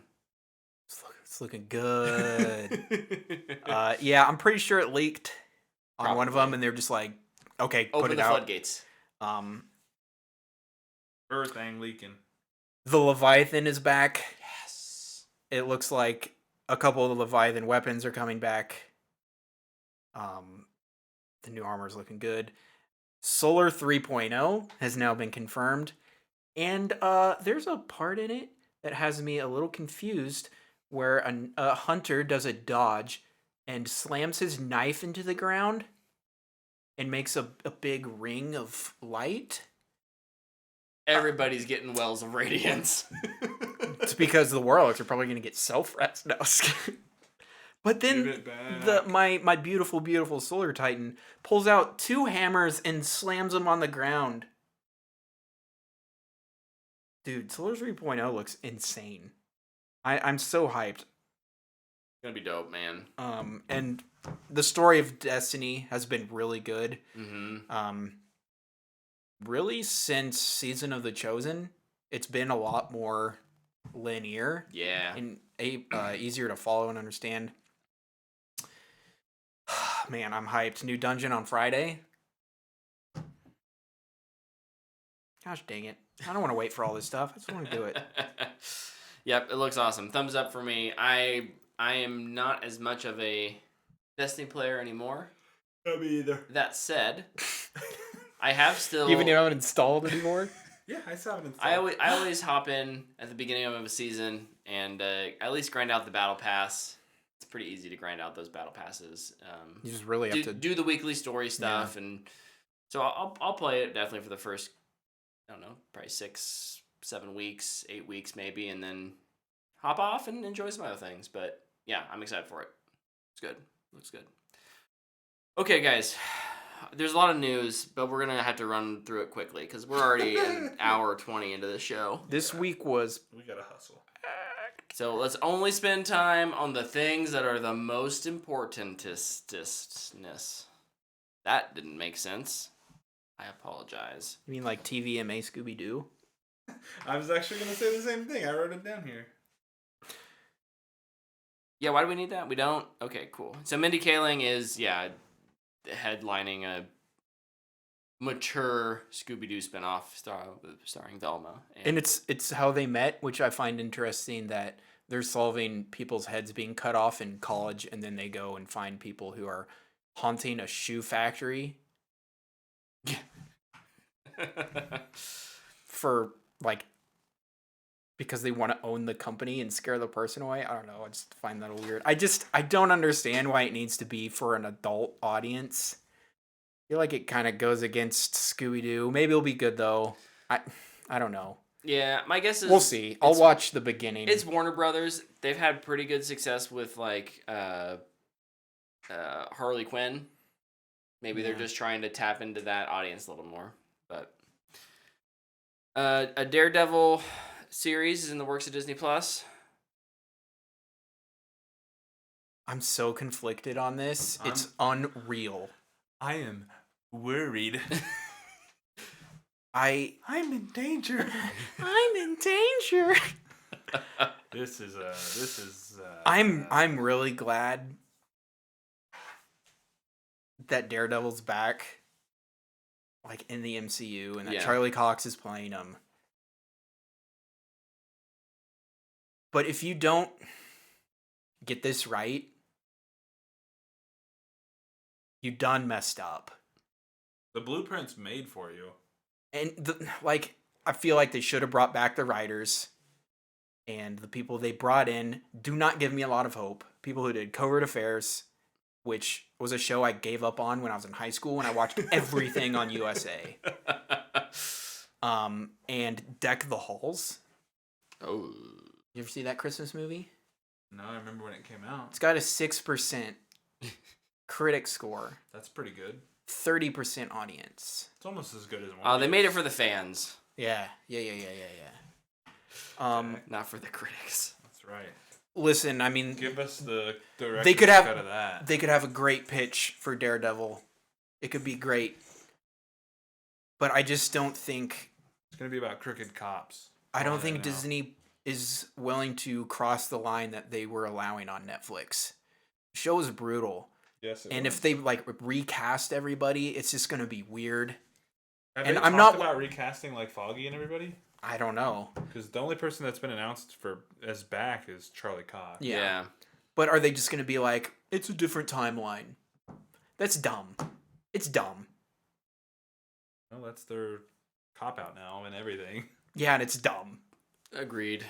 It's looking good. Yeah, I'm pretty sure it leaked on one of them, and they're just like, okay, put Open it the out. floodgates. Thing leaking. The Leviathan is back. Yes. It looks like a couple of the Leviathan weapons are coming back. The new armor is looking good. Solar 3.0 has now been confirmed. And there's a part in it that has me a little confused where a hunter does a dodge and slams his knife into the ground and makes a big ring of light. Everybody's getting wells of radiance. It's because the Warlocks are probably going to get self-rest. No. But Give then it back. my beautiful Solar Titan pulls out 2 hammers and slams them on the ground. Dude, Solar 3.0 looks insane. I'm so hyped. Gonna be dope, man. And the story of Destiny has been really good. Mm-hmm. Really since Season of the Chosen, it's been a lot more linear. Yeah. And easier to follow and understand. Man, I'm hyped. New dungeon on Friday. Gosh dang it. I don't want to wait for all this stuff. I just want to do it. Yep, it looks awesome. Thumbs up for me. I am not as much of a Destiny player anymore. Not me either. That said, I have still... You even have it installed anymore? Yeah, I still haven't installed. I always hop in at the beginning of a season and at least grind out the battle pass. It's pretty easy to grind out those battle passes. You just really have to do the weekly story stuff, and so I'll play it definitely for the first, I don't know, probably 6, 7 weeks, 8 weeks maybe, and then hop off and enjoy some other things. But yeah, I'm excited for it. It's good. Looks good. Okay, guys. There's a lot of news, but we're gonna have to run through it quickly because we're already an hour 20 into the show. This week was... We gotta hustle. So let's only spend time on the things that are the most importantest-ness. That didn't make sense. I apologize. You mean like TVMA Scooby-Doo? I was actually gonna say the same thing. I wrote it down here. Yeah, why do we need that? We don't? Okay, cool. So Mindy Kaling is, headlining a mature Scooby-Doo spinoff starring Velma. And it's how they met, which I find interesting that they're solving people's heads being cut off in college, and then they go and find people who are haunting a shoe factory for, like, because they want to own the company and scare the person away. I don't know. I just find that weird. I don't understand why it needs to be for an adult audience. I feel like it kind of goes against Scooby-Doo. Maybe it'll be good, though. I don't know. Yeah, my guess is... We'll see. I'll watch the beginning. It's Warner Brothers. They've had pretty good success with, like, Harley Quinn. Maybe they're just trying to tap into that audience a little more. But a Daredevil series is in the works at Disney Plus. I'm so conflicted on this. It's unreal. I am worried. I'm in danger. I'm in danger. This is I'm really glad that Daredevil's back, like, in the MCU, and that Charlie Cox is playing him. But if you don't get this right, you done messed up. the blueprint's made for you. And I feel like they should have brought back the writers, and the people they brought in do not give me a lot of hope. People who did Covert Affairs, which was a show I gave up on when I was in high school, and I watched everything on USA. And Deck the Halls. Oh. You ever see that Christmas movie? No, I remember when it came out. It's got a 6% critic score. That's pretty good. 30% audience. It's almost as good as one. Oh, they made it for the fans. Yeah. Not for the critics. That's right. Listen, I mean, Give us the direct they could cut have of that. they could have a great pitch for Daredevil. It could be great. But I just don't think It's gonna be about crooked cops. I don't Yeah, think no. Disney is willing to cross the line that they were allowing on Netflix. The show is brutal. Yes. And if they recast everybody, it's just going to be weird. Have and they I'm talked not about recasting like Foggy and everybody, I don't know. because the only person that's been announced as back is Charlie Cox. Yeah. But are they just going to be like, it's a different timeline? That's dumb. It's dumb. Well, that's their cop out now and everything. Yeah, and it's dumb. Agreed.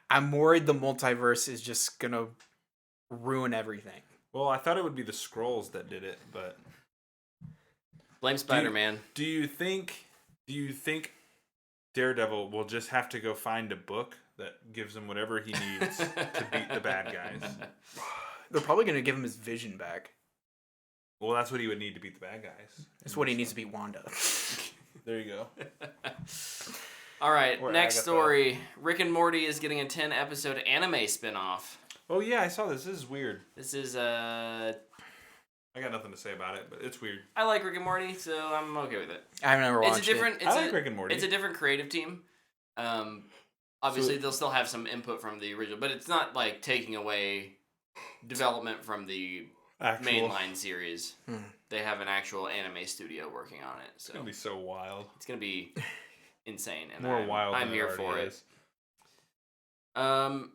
I'm worried the multiverse is just going to ruin everything. Well, I thought it would be the Skrulls that did it, but Blame Spider-Man. do you think Do you think Daredevil will just have to go find a book that gives him whatever he needs to beat the bad guys? They're probably going to give him his vision back. Well, that's what he would need to beat the bad guys. That's what he needs to beat Wanda. There you go. All right, Or next Agatha. story. Rick and Morty is getting a 10-episode anime spinoff. Oh yeah, I saw this. This is weird. This is I got nothing to say about it, but it's weird. I like Rick and Morty, so I'm okay with it. I've never watched It's a different. I like Rick and Morty. It's a different creative team. Obviously, they'll still have some input from the original, but it's not like taking away development from the mainline series. They have an actual anime studio working on it, so It's gonna be so wild. it's gonna be insane. And More wild. I'm than here it for already it. is.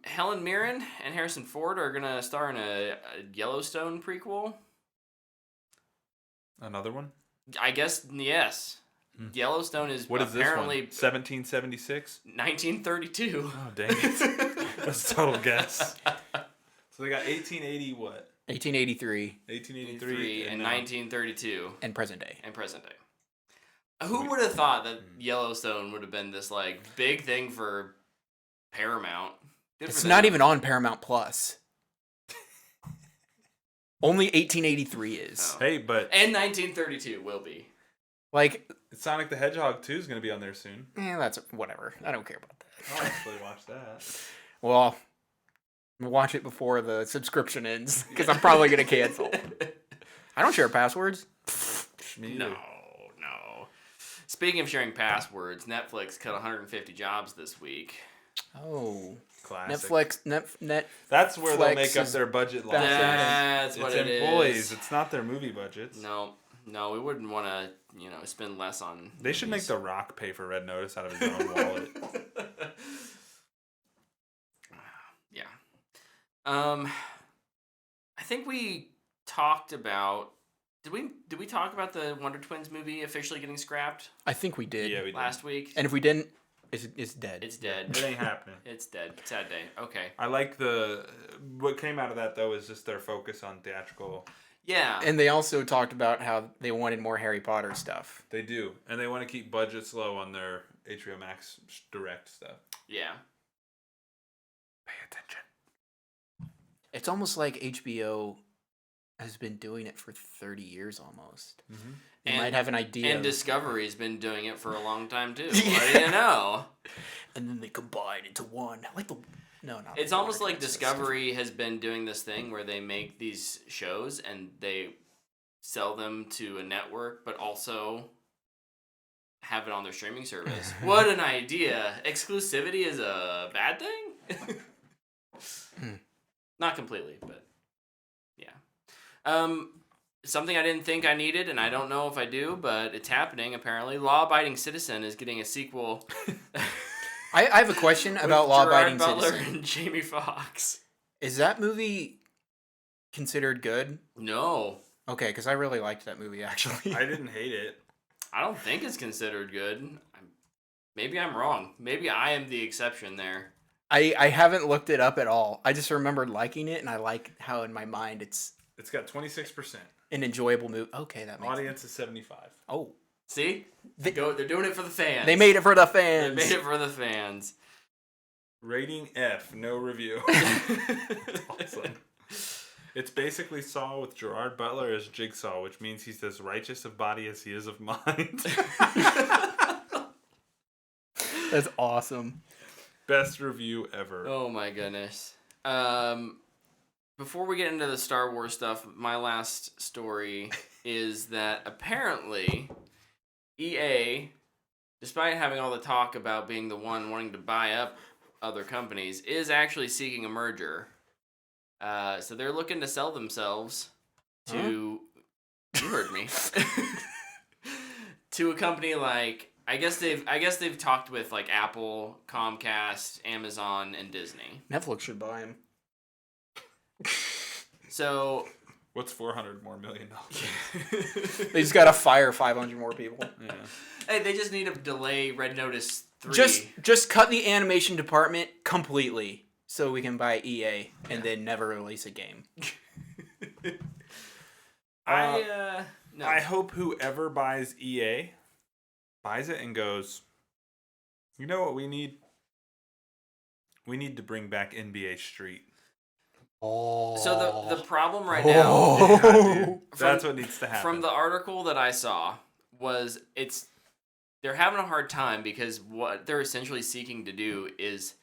Helen Mirren and Harrison Ford are gonna star in a Yellowstone prequel. Another one. I guess yes. Yellowstone is What is apparently this one? 1776. 1932. Oh dang it! That's a total guess. So they got 1880 what? 1883 1883 and 1932 and present day. and present day. Who would have thought that Yellowstone would have been this like big thing for Paramount? Good It's for not them. even on Paramount Plus. Only 1883 is. Oh. Hey, but And 1932 will be. Like, Sonic the Hedgehog 2 is going to be on there soon. that's whatever. I don't care about that. I'll actually watch that. Well, I'm gonna watch it before the subscription ends because I'm probably gonna cancel. I don't share passwords. Me No, either. no. Speaking of sharing passwords, Netflix cut 150 jobs this week. Oh, Classic. Net. That's where they'll make up is their budget back losses. in. That's what It's it employees. is. It's not their movie budgets. No, we wouldn't want to, spend less on. They should make movies. The Rock pay for Red Notice out of his own wallet. Yeah. I think we talked about. Did we talk about the Wonder Twins movie officially getting scrapped I think we did. Yeah, we did. last week? And if we didn't, it's dead. It's dead. It ain't happening. It's dead. Sad day. Okay. I like what came out of that though is just their focus on theatrical. Yeah. And they also talked about how they wanted more Harry Potter stuff. They do, and they want to keep budgets low on their HBO Max direct stuff. Yeah. Pay attention. It's almost like HBO has been doing it for 30 years almost. Mm-hmm. They might have an idea. And Discovery's been doing it for a long time too. What do you know? And then they combine into one. Like the not. It's almost like Discovery has been doing this thing where they make these shows and they sell them to a network, but also have it on their streaming service. What an idea! Exclusivity is a bad thing. Not completely, but yeah. Something I didn't think I needed, and I don't know if I do, but it's happening apparently. Law Abiding Citizen is getting a sequel. I have a question about Law Abiding Gerard Butler Citizen. and Jamie Foxx. Is that movie considered good? No, Okay, because I really liked that movie actually. I didn't hate it. I don't think it's considered good. Maybe I'm wrong. Maybe I am the exception there. I haven't looked it up at all. I just remembered liking it, and I like how in my mind it's It's got 26%. an enjoyable movie. Okay, that makes Audience is 75. Oh, See? They're doing it for the fans. they made it for the They fans. made it for the fans. Rating F, no review. Awesome. It's basically Saw with Gerard Butler as Jigsaw, which means he's as righteous of body as he is of mind. That's awesome. Best review ever. Oh my goodness. Before we get into the Star Wars stuff, my last story is that apparently EA, despite having all the talk about being the one wanting to buy up other companies, is actually seeking a merger. So they're looking to sell themselves to you heard me. To a company like I guess they've talked with like Apple, Comcast, Amazon, and Disney. Netflix should buy him. So What's $400 million? They just gotta fire 500 more people. Yeah. Hey, they just need to delay Red Notice 3. Just cut the animation department completely so we can buy EA and then never release a game. No. I hope whoever buys EA buys it and goes, you know what we need? We need to bring back NBA Street. Oh. So the problem right now, Oh. Yeah, dude. That's what needs to happen. from the article that I saw, was they're having a hard time because what they're essentially seeking to do is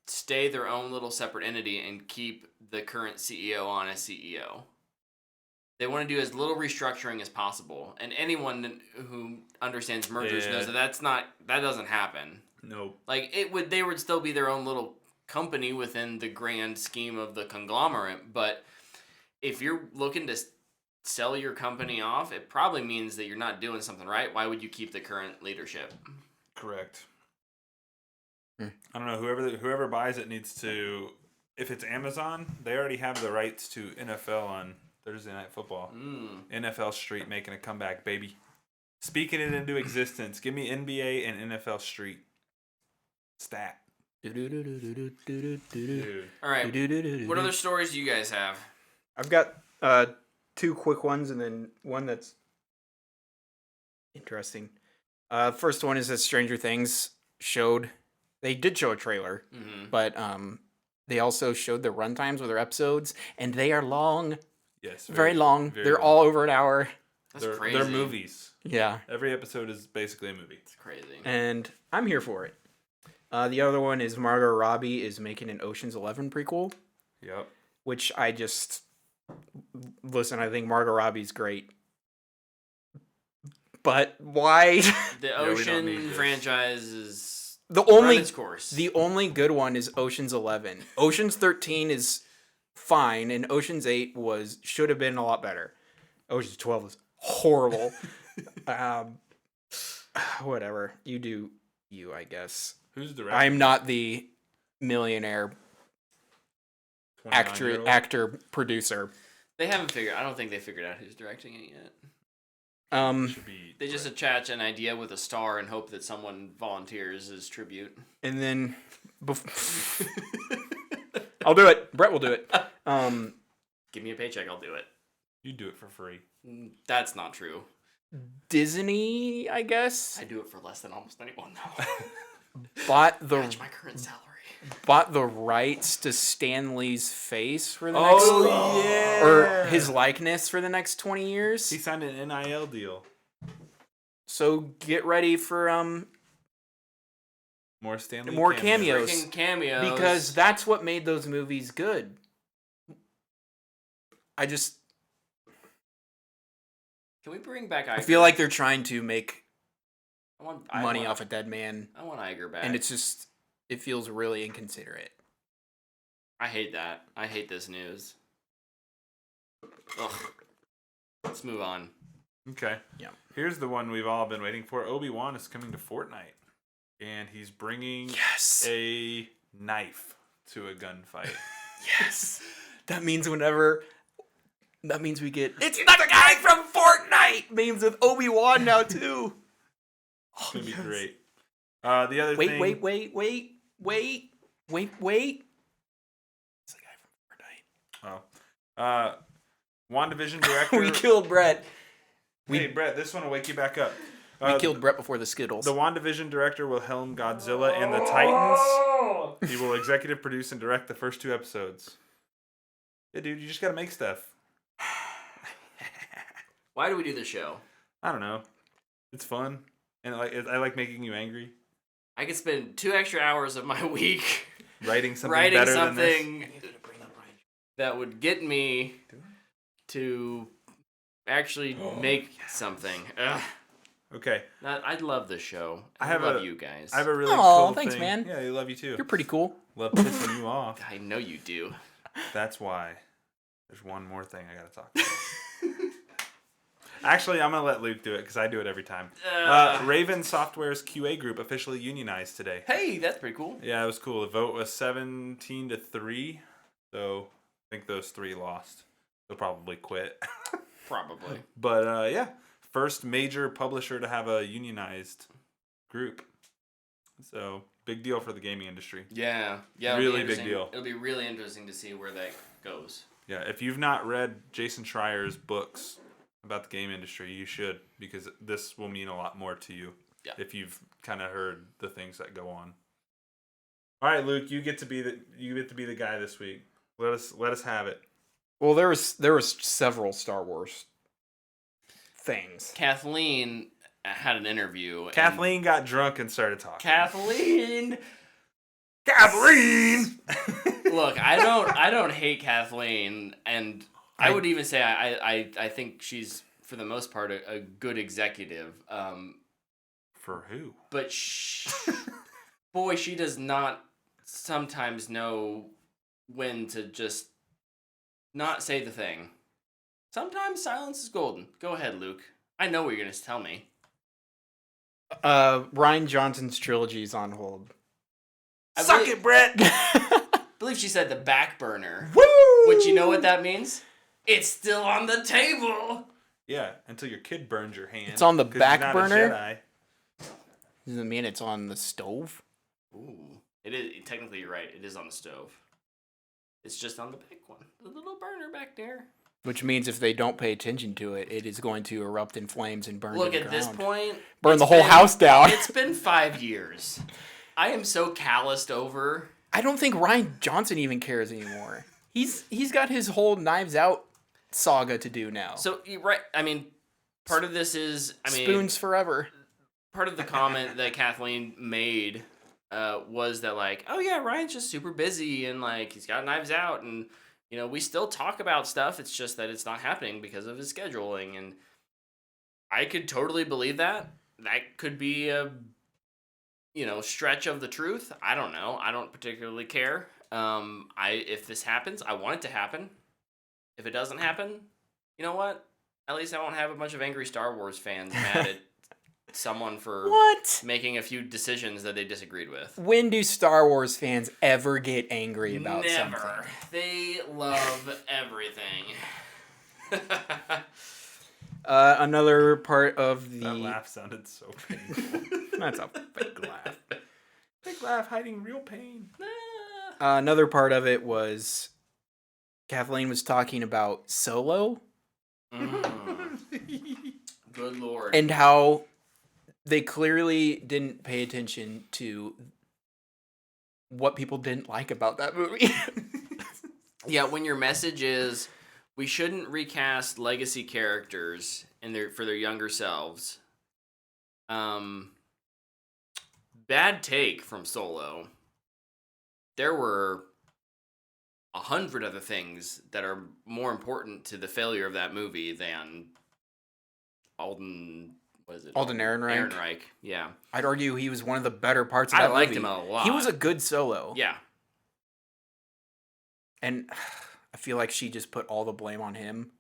stay their own little separate entity and keep the current CEO on as CEO. They want to do as little restructuring as possible, and anyone who understands mergers knows that doesn't happen. Nope. Like they would still be their own little company within the grand scheme of the conglomerate, but if you're looking to sell your company off, it probably means that you're not doing something right. Why would you keep the current leadership? Correct. I don't know. Whoever buys it needs to. If it's Amazon, they already have the rights to NFL on Thursday Night Football. NFL Street making a comeback, baby. Speaking it into existence. Give me NBA and NFL Street. Stat. Dude. All right. What other stories do you guys have? I've got 2 quick ones and then one that's interesting. First one is that Stranger Things they did show a trailer, but they also showed the runtimes of their episodes, and they are long. Yes. Very long. They're long. all over an hour. That's crazy. They're movies. Yeah. Every episode is basically a movie. It's crazy. And I'm here for it. The other one is Margot Robbie is making an Ocean's 11 prequel. Yep. Which I think Margot Robbie's great. But why? The Ocean franchise is run its course. The only good one is Ocean's 11. Ocean's 13 is fine, and Ocean's 8 should have been a lot better. Ocean's 12 was horrible. Whatever. You do you, I guess. Who's directing? I'm not the millionaire actor producer. They haven't figured. I don't think they figured out who's directing it yet. They just attach an idea with a star and hope that someone volunteers as tribute. And then, I'll do it. Brett will do it. Give me a paycheck, I'll do it. You do it for free. That's not true. Disney, I guess. I do it for less than almost anyone though. Match my current salary. Bought the rights to Stan Lee's face for the or his likeness for the next 20 years. He signed an NIL deal. So get ready for more Stanley cameos. Freaking cameos. Because that's what made those movies good. Can we bring back Iger? I feel like they're trying to make I money off a dead man. I want Iger back. And it feels really inconsiderate. I hate that. I hate this news. Ugh. Let's move on. Okay. Yeah. Here's the one we've all been waiting for. Obi-Wan is coming to Fortnite. And he's bringing a knife to a gunfight. Yes. That means we get it's the guy from Fortnite memes with Obi-Wan now too. It's gonna be great. The other thing. Wait. It's the guy from Fortnite. Oh. WandaVision director. We killed Brett. Hey, Brett, this one will wake you back up. We killed Brett before the Skittles. The WandaVision director will helm Godzilla and the Titans. He will executive produce and direct the first 2 episodes. Yeah, dude, you just gotta make stuff. Why do we do the show? I don't know. It's fun, and I like making you angry. I could spend 2 extra hours of my week writing something better than this. That would get me to actually make something. Ugh. Okay. I love this show. I love you guys. I have a really cool thanks, thing. man. Yeah, I love you too. You're pretty cool. Love pissing you off. I know you do. That's why. There's one more thing I gotta talk about. Actually, I'm going to let Luke do it because I do it every time. Raven Software's QA group officially unionized today. Hey, that's pretty cool. Yeah, it was cool. The vote was 17-3. So I think those 3 lost. They'll probably quit. Probably. But yeah, first major publisher to have a unionized group. So big deal for the gaming industry. Yeah. Really big deal. It'll be really interesting to see where that goes. Yeah, if you've not read Jason Schreier's books about the game industry, you should, because this will mean a lot more to you. Yeah. If you've kind of heard the things that go on. All right, Luke, you get to be the guy this week. Let us have it. Well, there was several Star Wars things. Kathleen had an interview. Kathleen got drunk and started talking. Kathleen. Look, I don't hate Kathleen, and I would even say I think she's for the most part a good executive. For who? But boy, she does not sometimes know when to just not say the thing. Sometimes silence is golden. Go ahead, Luke. I know what you're going to tell me. Rian Johnson's trilogy is on hold. Suck it, Brett! I believe she said the back burner. Woo! Which, you know what that means? It's still on the table. Yeah, until your kid burns your hand. It's on the 'cause back you're not burner? a Jedi. Doesn't mean it's on the stove. Ooh. It is, technically, you're right. It is on the stove. It's just on the big one. The little burner back there. Which means if they don't pay attention to it, it is going to erupt in flames and burn Look, to the at this ground. point... Burn the whole been- house down. It's been 5 years. I am so calloused over... I don't think Rian Johnson even cares anymore. He's got his whole Knives Out saga to do now. So, right, I mean, part of this is... Spoons forever. Part of the comment that Kathleen made was that, like, oh yeah, Ryan's just super busy and, like, he's got Knives Out and, you know, we still talk about stuff. It's just that it's not happening because of his scheduling. And I could totally believe that. That could be a, you know, stretch of the truth. I don't know. I don't particularly care. If this happens, I want it to happen. If it doesn't happen, you know what? At least I won't have a bunch of angry Star Wars fans mad at someone for making a few decisions that they disagreed with. When do Star Wars fans ever get angry about Never. something? They love everything. Another part of the... That laugh sounded so painful. That's a fake laugh. Fake laugh hiding real pain. Another part of it was Kathleen was talking about Solo Good Lord. and how they clearly didn't pay attention to what people didn't like about that movie. Yeah, when your message is we shouldn't recast legacy characters for their younger selves. Bad take from Solo. There were 100 other things that are more important to the failure of that movie than Alden Ehrenreich. Ehrenreich, yeah. I'd argue he was one of the better parts of that I liked movie. him a lot. He was a good Solo. Yeah. And I feel like she just put all the blame on him.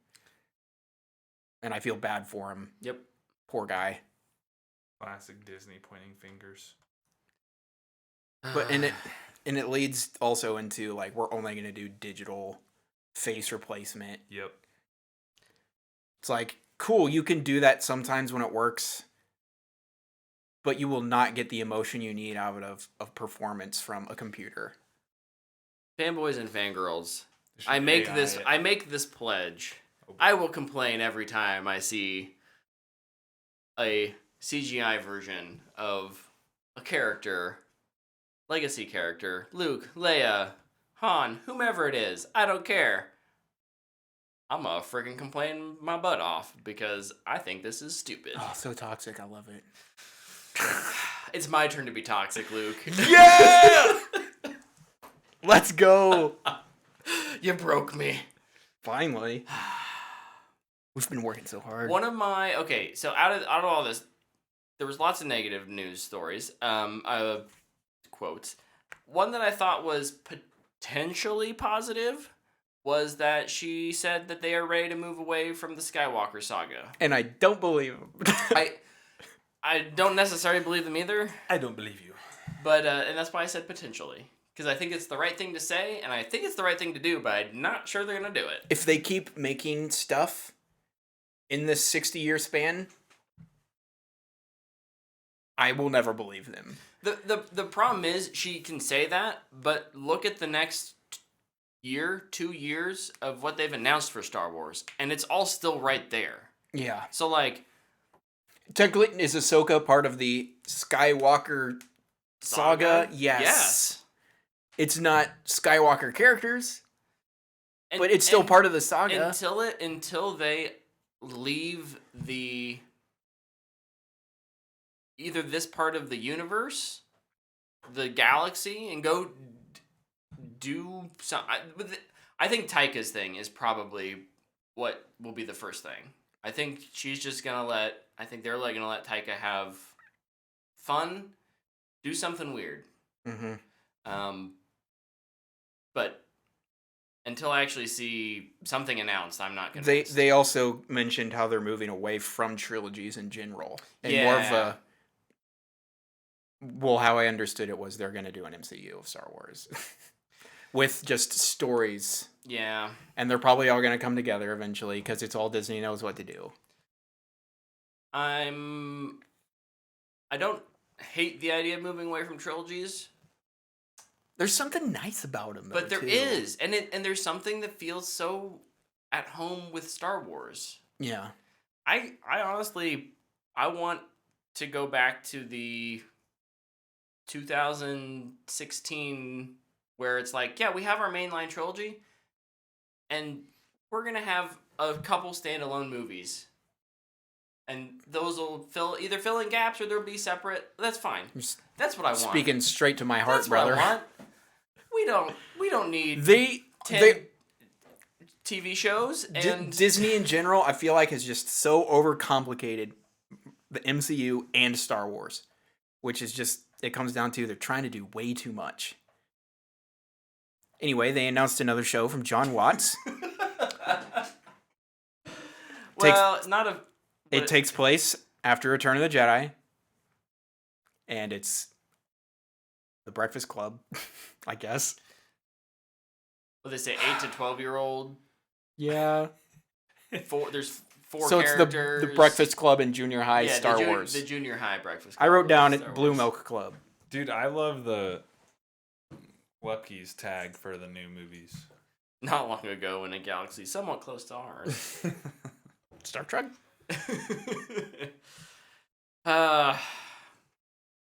And I feel bad for him. Yep. Poor guy. Classic Disney pointing fingers. But and it leads also into like we're only going to do digital face replacement. Yep. It's like cool, you can do that sometimes when it works, but you will not get the emotion you need out of performance from a computer. Fanboys and fangirls, They should I make AI this it. I make this pledge. Oh. I will complain every time I see a CGI version of a character, legacy character, Luke, Leia, Han, whomever it is. I don't care. I'm gonna friggin' complain my butt off because I think this is stupid. Oh, so toxic. I love it. It's my turn to be toxic, Luke. Yeah! Let's go. You broke me. Finally. We've been working so hard. One of my so out of all this, there was lots of negative news stories. Quotes. One that I thought was potentially positive was that she said that they are ready to move away from the Skywalker saga. And I don't believe him. I don't necessarily believe them either, I don't believe you. but and that's why I said potentially. Because I think it's the right thing to say, and I think it's the right thing to do, but I'm not sure they're going to do it. If they keep making stuff in this 60-year span, I will never believe them. The problem is she can say that, but look at the next year, 2 years of what they've announced for Star Wars, and it's all still right there. Yeah. So, like... Technically, is Ahsoka part of the Skywalker saga? Yes. It's not Skywalker characters, but it's still part of the saga. Until they leave either this part of the universe, the galaxy, and go do some. I think Taika's thing is probably what will be the first thing. I think she's just gonna I think they're gonna let Taika have fun, do something weird. Mm-hmm. But until I actually see something announced, I'm not gonna. They also mentioned how they're moving away from trilogies in general, and more of a. Well, how I understood it was they're gonna do an MCU of Star Wars, with just stories. Yeah. And they're probably all gonna come together eventually because it's all Disney knows what to do. I don't hate the idea of moving away from trilogies. There's something nice about them, But there is, and there's something that feels so at home with Star Wars. Yeah. I honestly, I want to go back to the 2016 where it's like, yeah, we have our mainline trilogy, and we're gonna have a couple standalone movies. And those will either fill in gaps or they'll be separate. That's fine. That's what I want. Speaking straight to my heart, That's brother. What I want. We don't need 10 TV shows and Disney in general. I feel like is just so overcomplicated the MCU and Star Wars, which is just it comes down to they're trying to do way too much. Anyway, they announced another show from John Watts. It takes place after Return of the Jedi, and it's the Breakfast Club, I guess. What they say, 8 to 12-year-old. Yeah. There's four so characters. It's the Breakfast Club in junior high Star Wars. The junior high Breakfast Club. I wrote down it Blue Milk Club. Dude, I love the Lucky's tag for the new movies. Not long ago in a galaxy somewhat close to ours. Star Trek?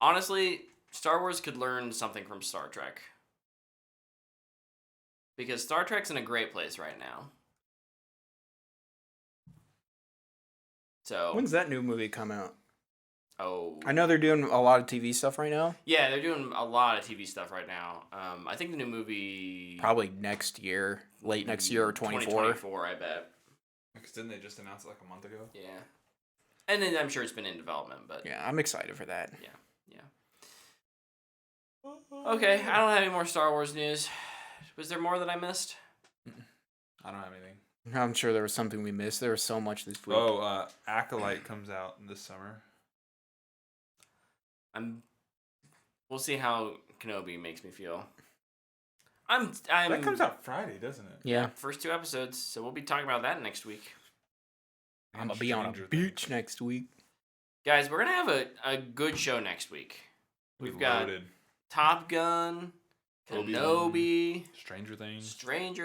Honestly, Star Wars could learn something from Star Trek. Because Star Trek's in a great place right now. So when's that new movie come out? Oh, I know they're doing a lot of TV stuff right now. Yeah, they're doing a lot of TV stuff right now. I think the new movie probably next year, late next year or 24. 2024, I bet. Because didn't they just announce it like a month ago? Yeah. And then I'm sure it's been in development, but yeah, I'm excited for that. Yeah. Okay, I don't have any more Star Wars news. Was there more that I missed? I don't have anything. I'm sure there was something we missed. There was so much this week. Oh, Acolyte comes out this summer. We'll see how Kenobi makes me feel. That comes out Friday, doesn't it? Yeah. First 2 episodes, so we'll be talking about that next week. I'm gonna be on a beach next week. Guys, we're gonna have a good show next week. We've got Top Gun, Kenobi, Stranger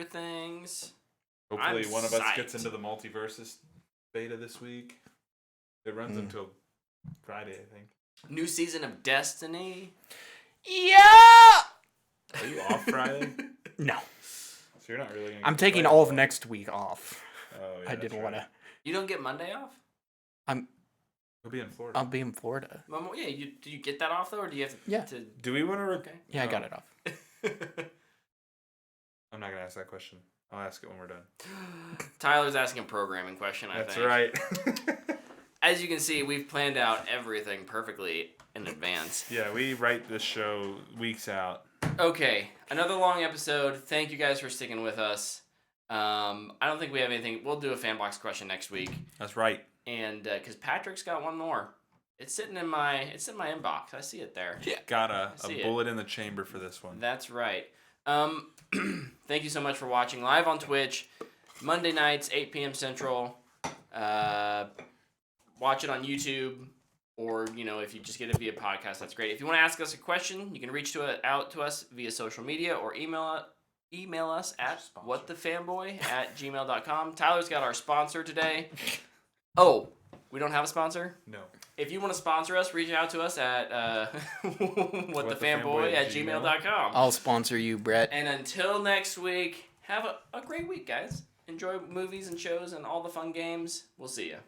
Things. Hopefully one of us gets into the Multiversus beta this week. It runs until Friday, I think. New season of Destiny. Yeah! Are you off Friday? No. So you're not really gonna I'm taking all of next week off. Oh, yeah, I didn't want to. You don't get Monday off? You'll be in Florida. I'll be in Florida. Yeah, do you get that off, though, or do you have to... Do we want to... Okay. Yeah, I got it off. I'm not going to ask that question. I'll ask it when we're done. Tyler's asking a programming question, I think. That's right. As you can see, we've planned out everything perfectly in advance. Yeah, we write this show weeks out. Okay, another long episode. Thank you guys for sticking with us. I don't think we have anything. We'll do a fan box question next week. That's right. And because Patrick's got one more. It's sitting in my inbox. I see it there. Yeah. Got a bullet in the chamber for this one. That's right. Thank you so much for watching live on Twitch. Monday nights, 8 p.m. Central. Watch it on YouTube. Or, if you just get it via podcast, that's great. If you want to ask us a question, you can reach out to us via social media or email us at whatthefanboy@gmail.com. Tyler's got our sponsor today. Oh, we don't have a sponsor? No. if you want to sponsor us, reach out to us at whatthefanboy@gmail.com. I'll sponsor you, Brett. And until next week, have a great week, guys. Enjoy movies and shows and all the fun games. We'll see you.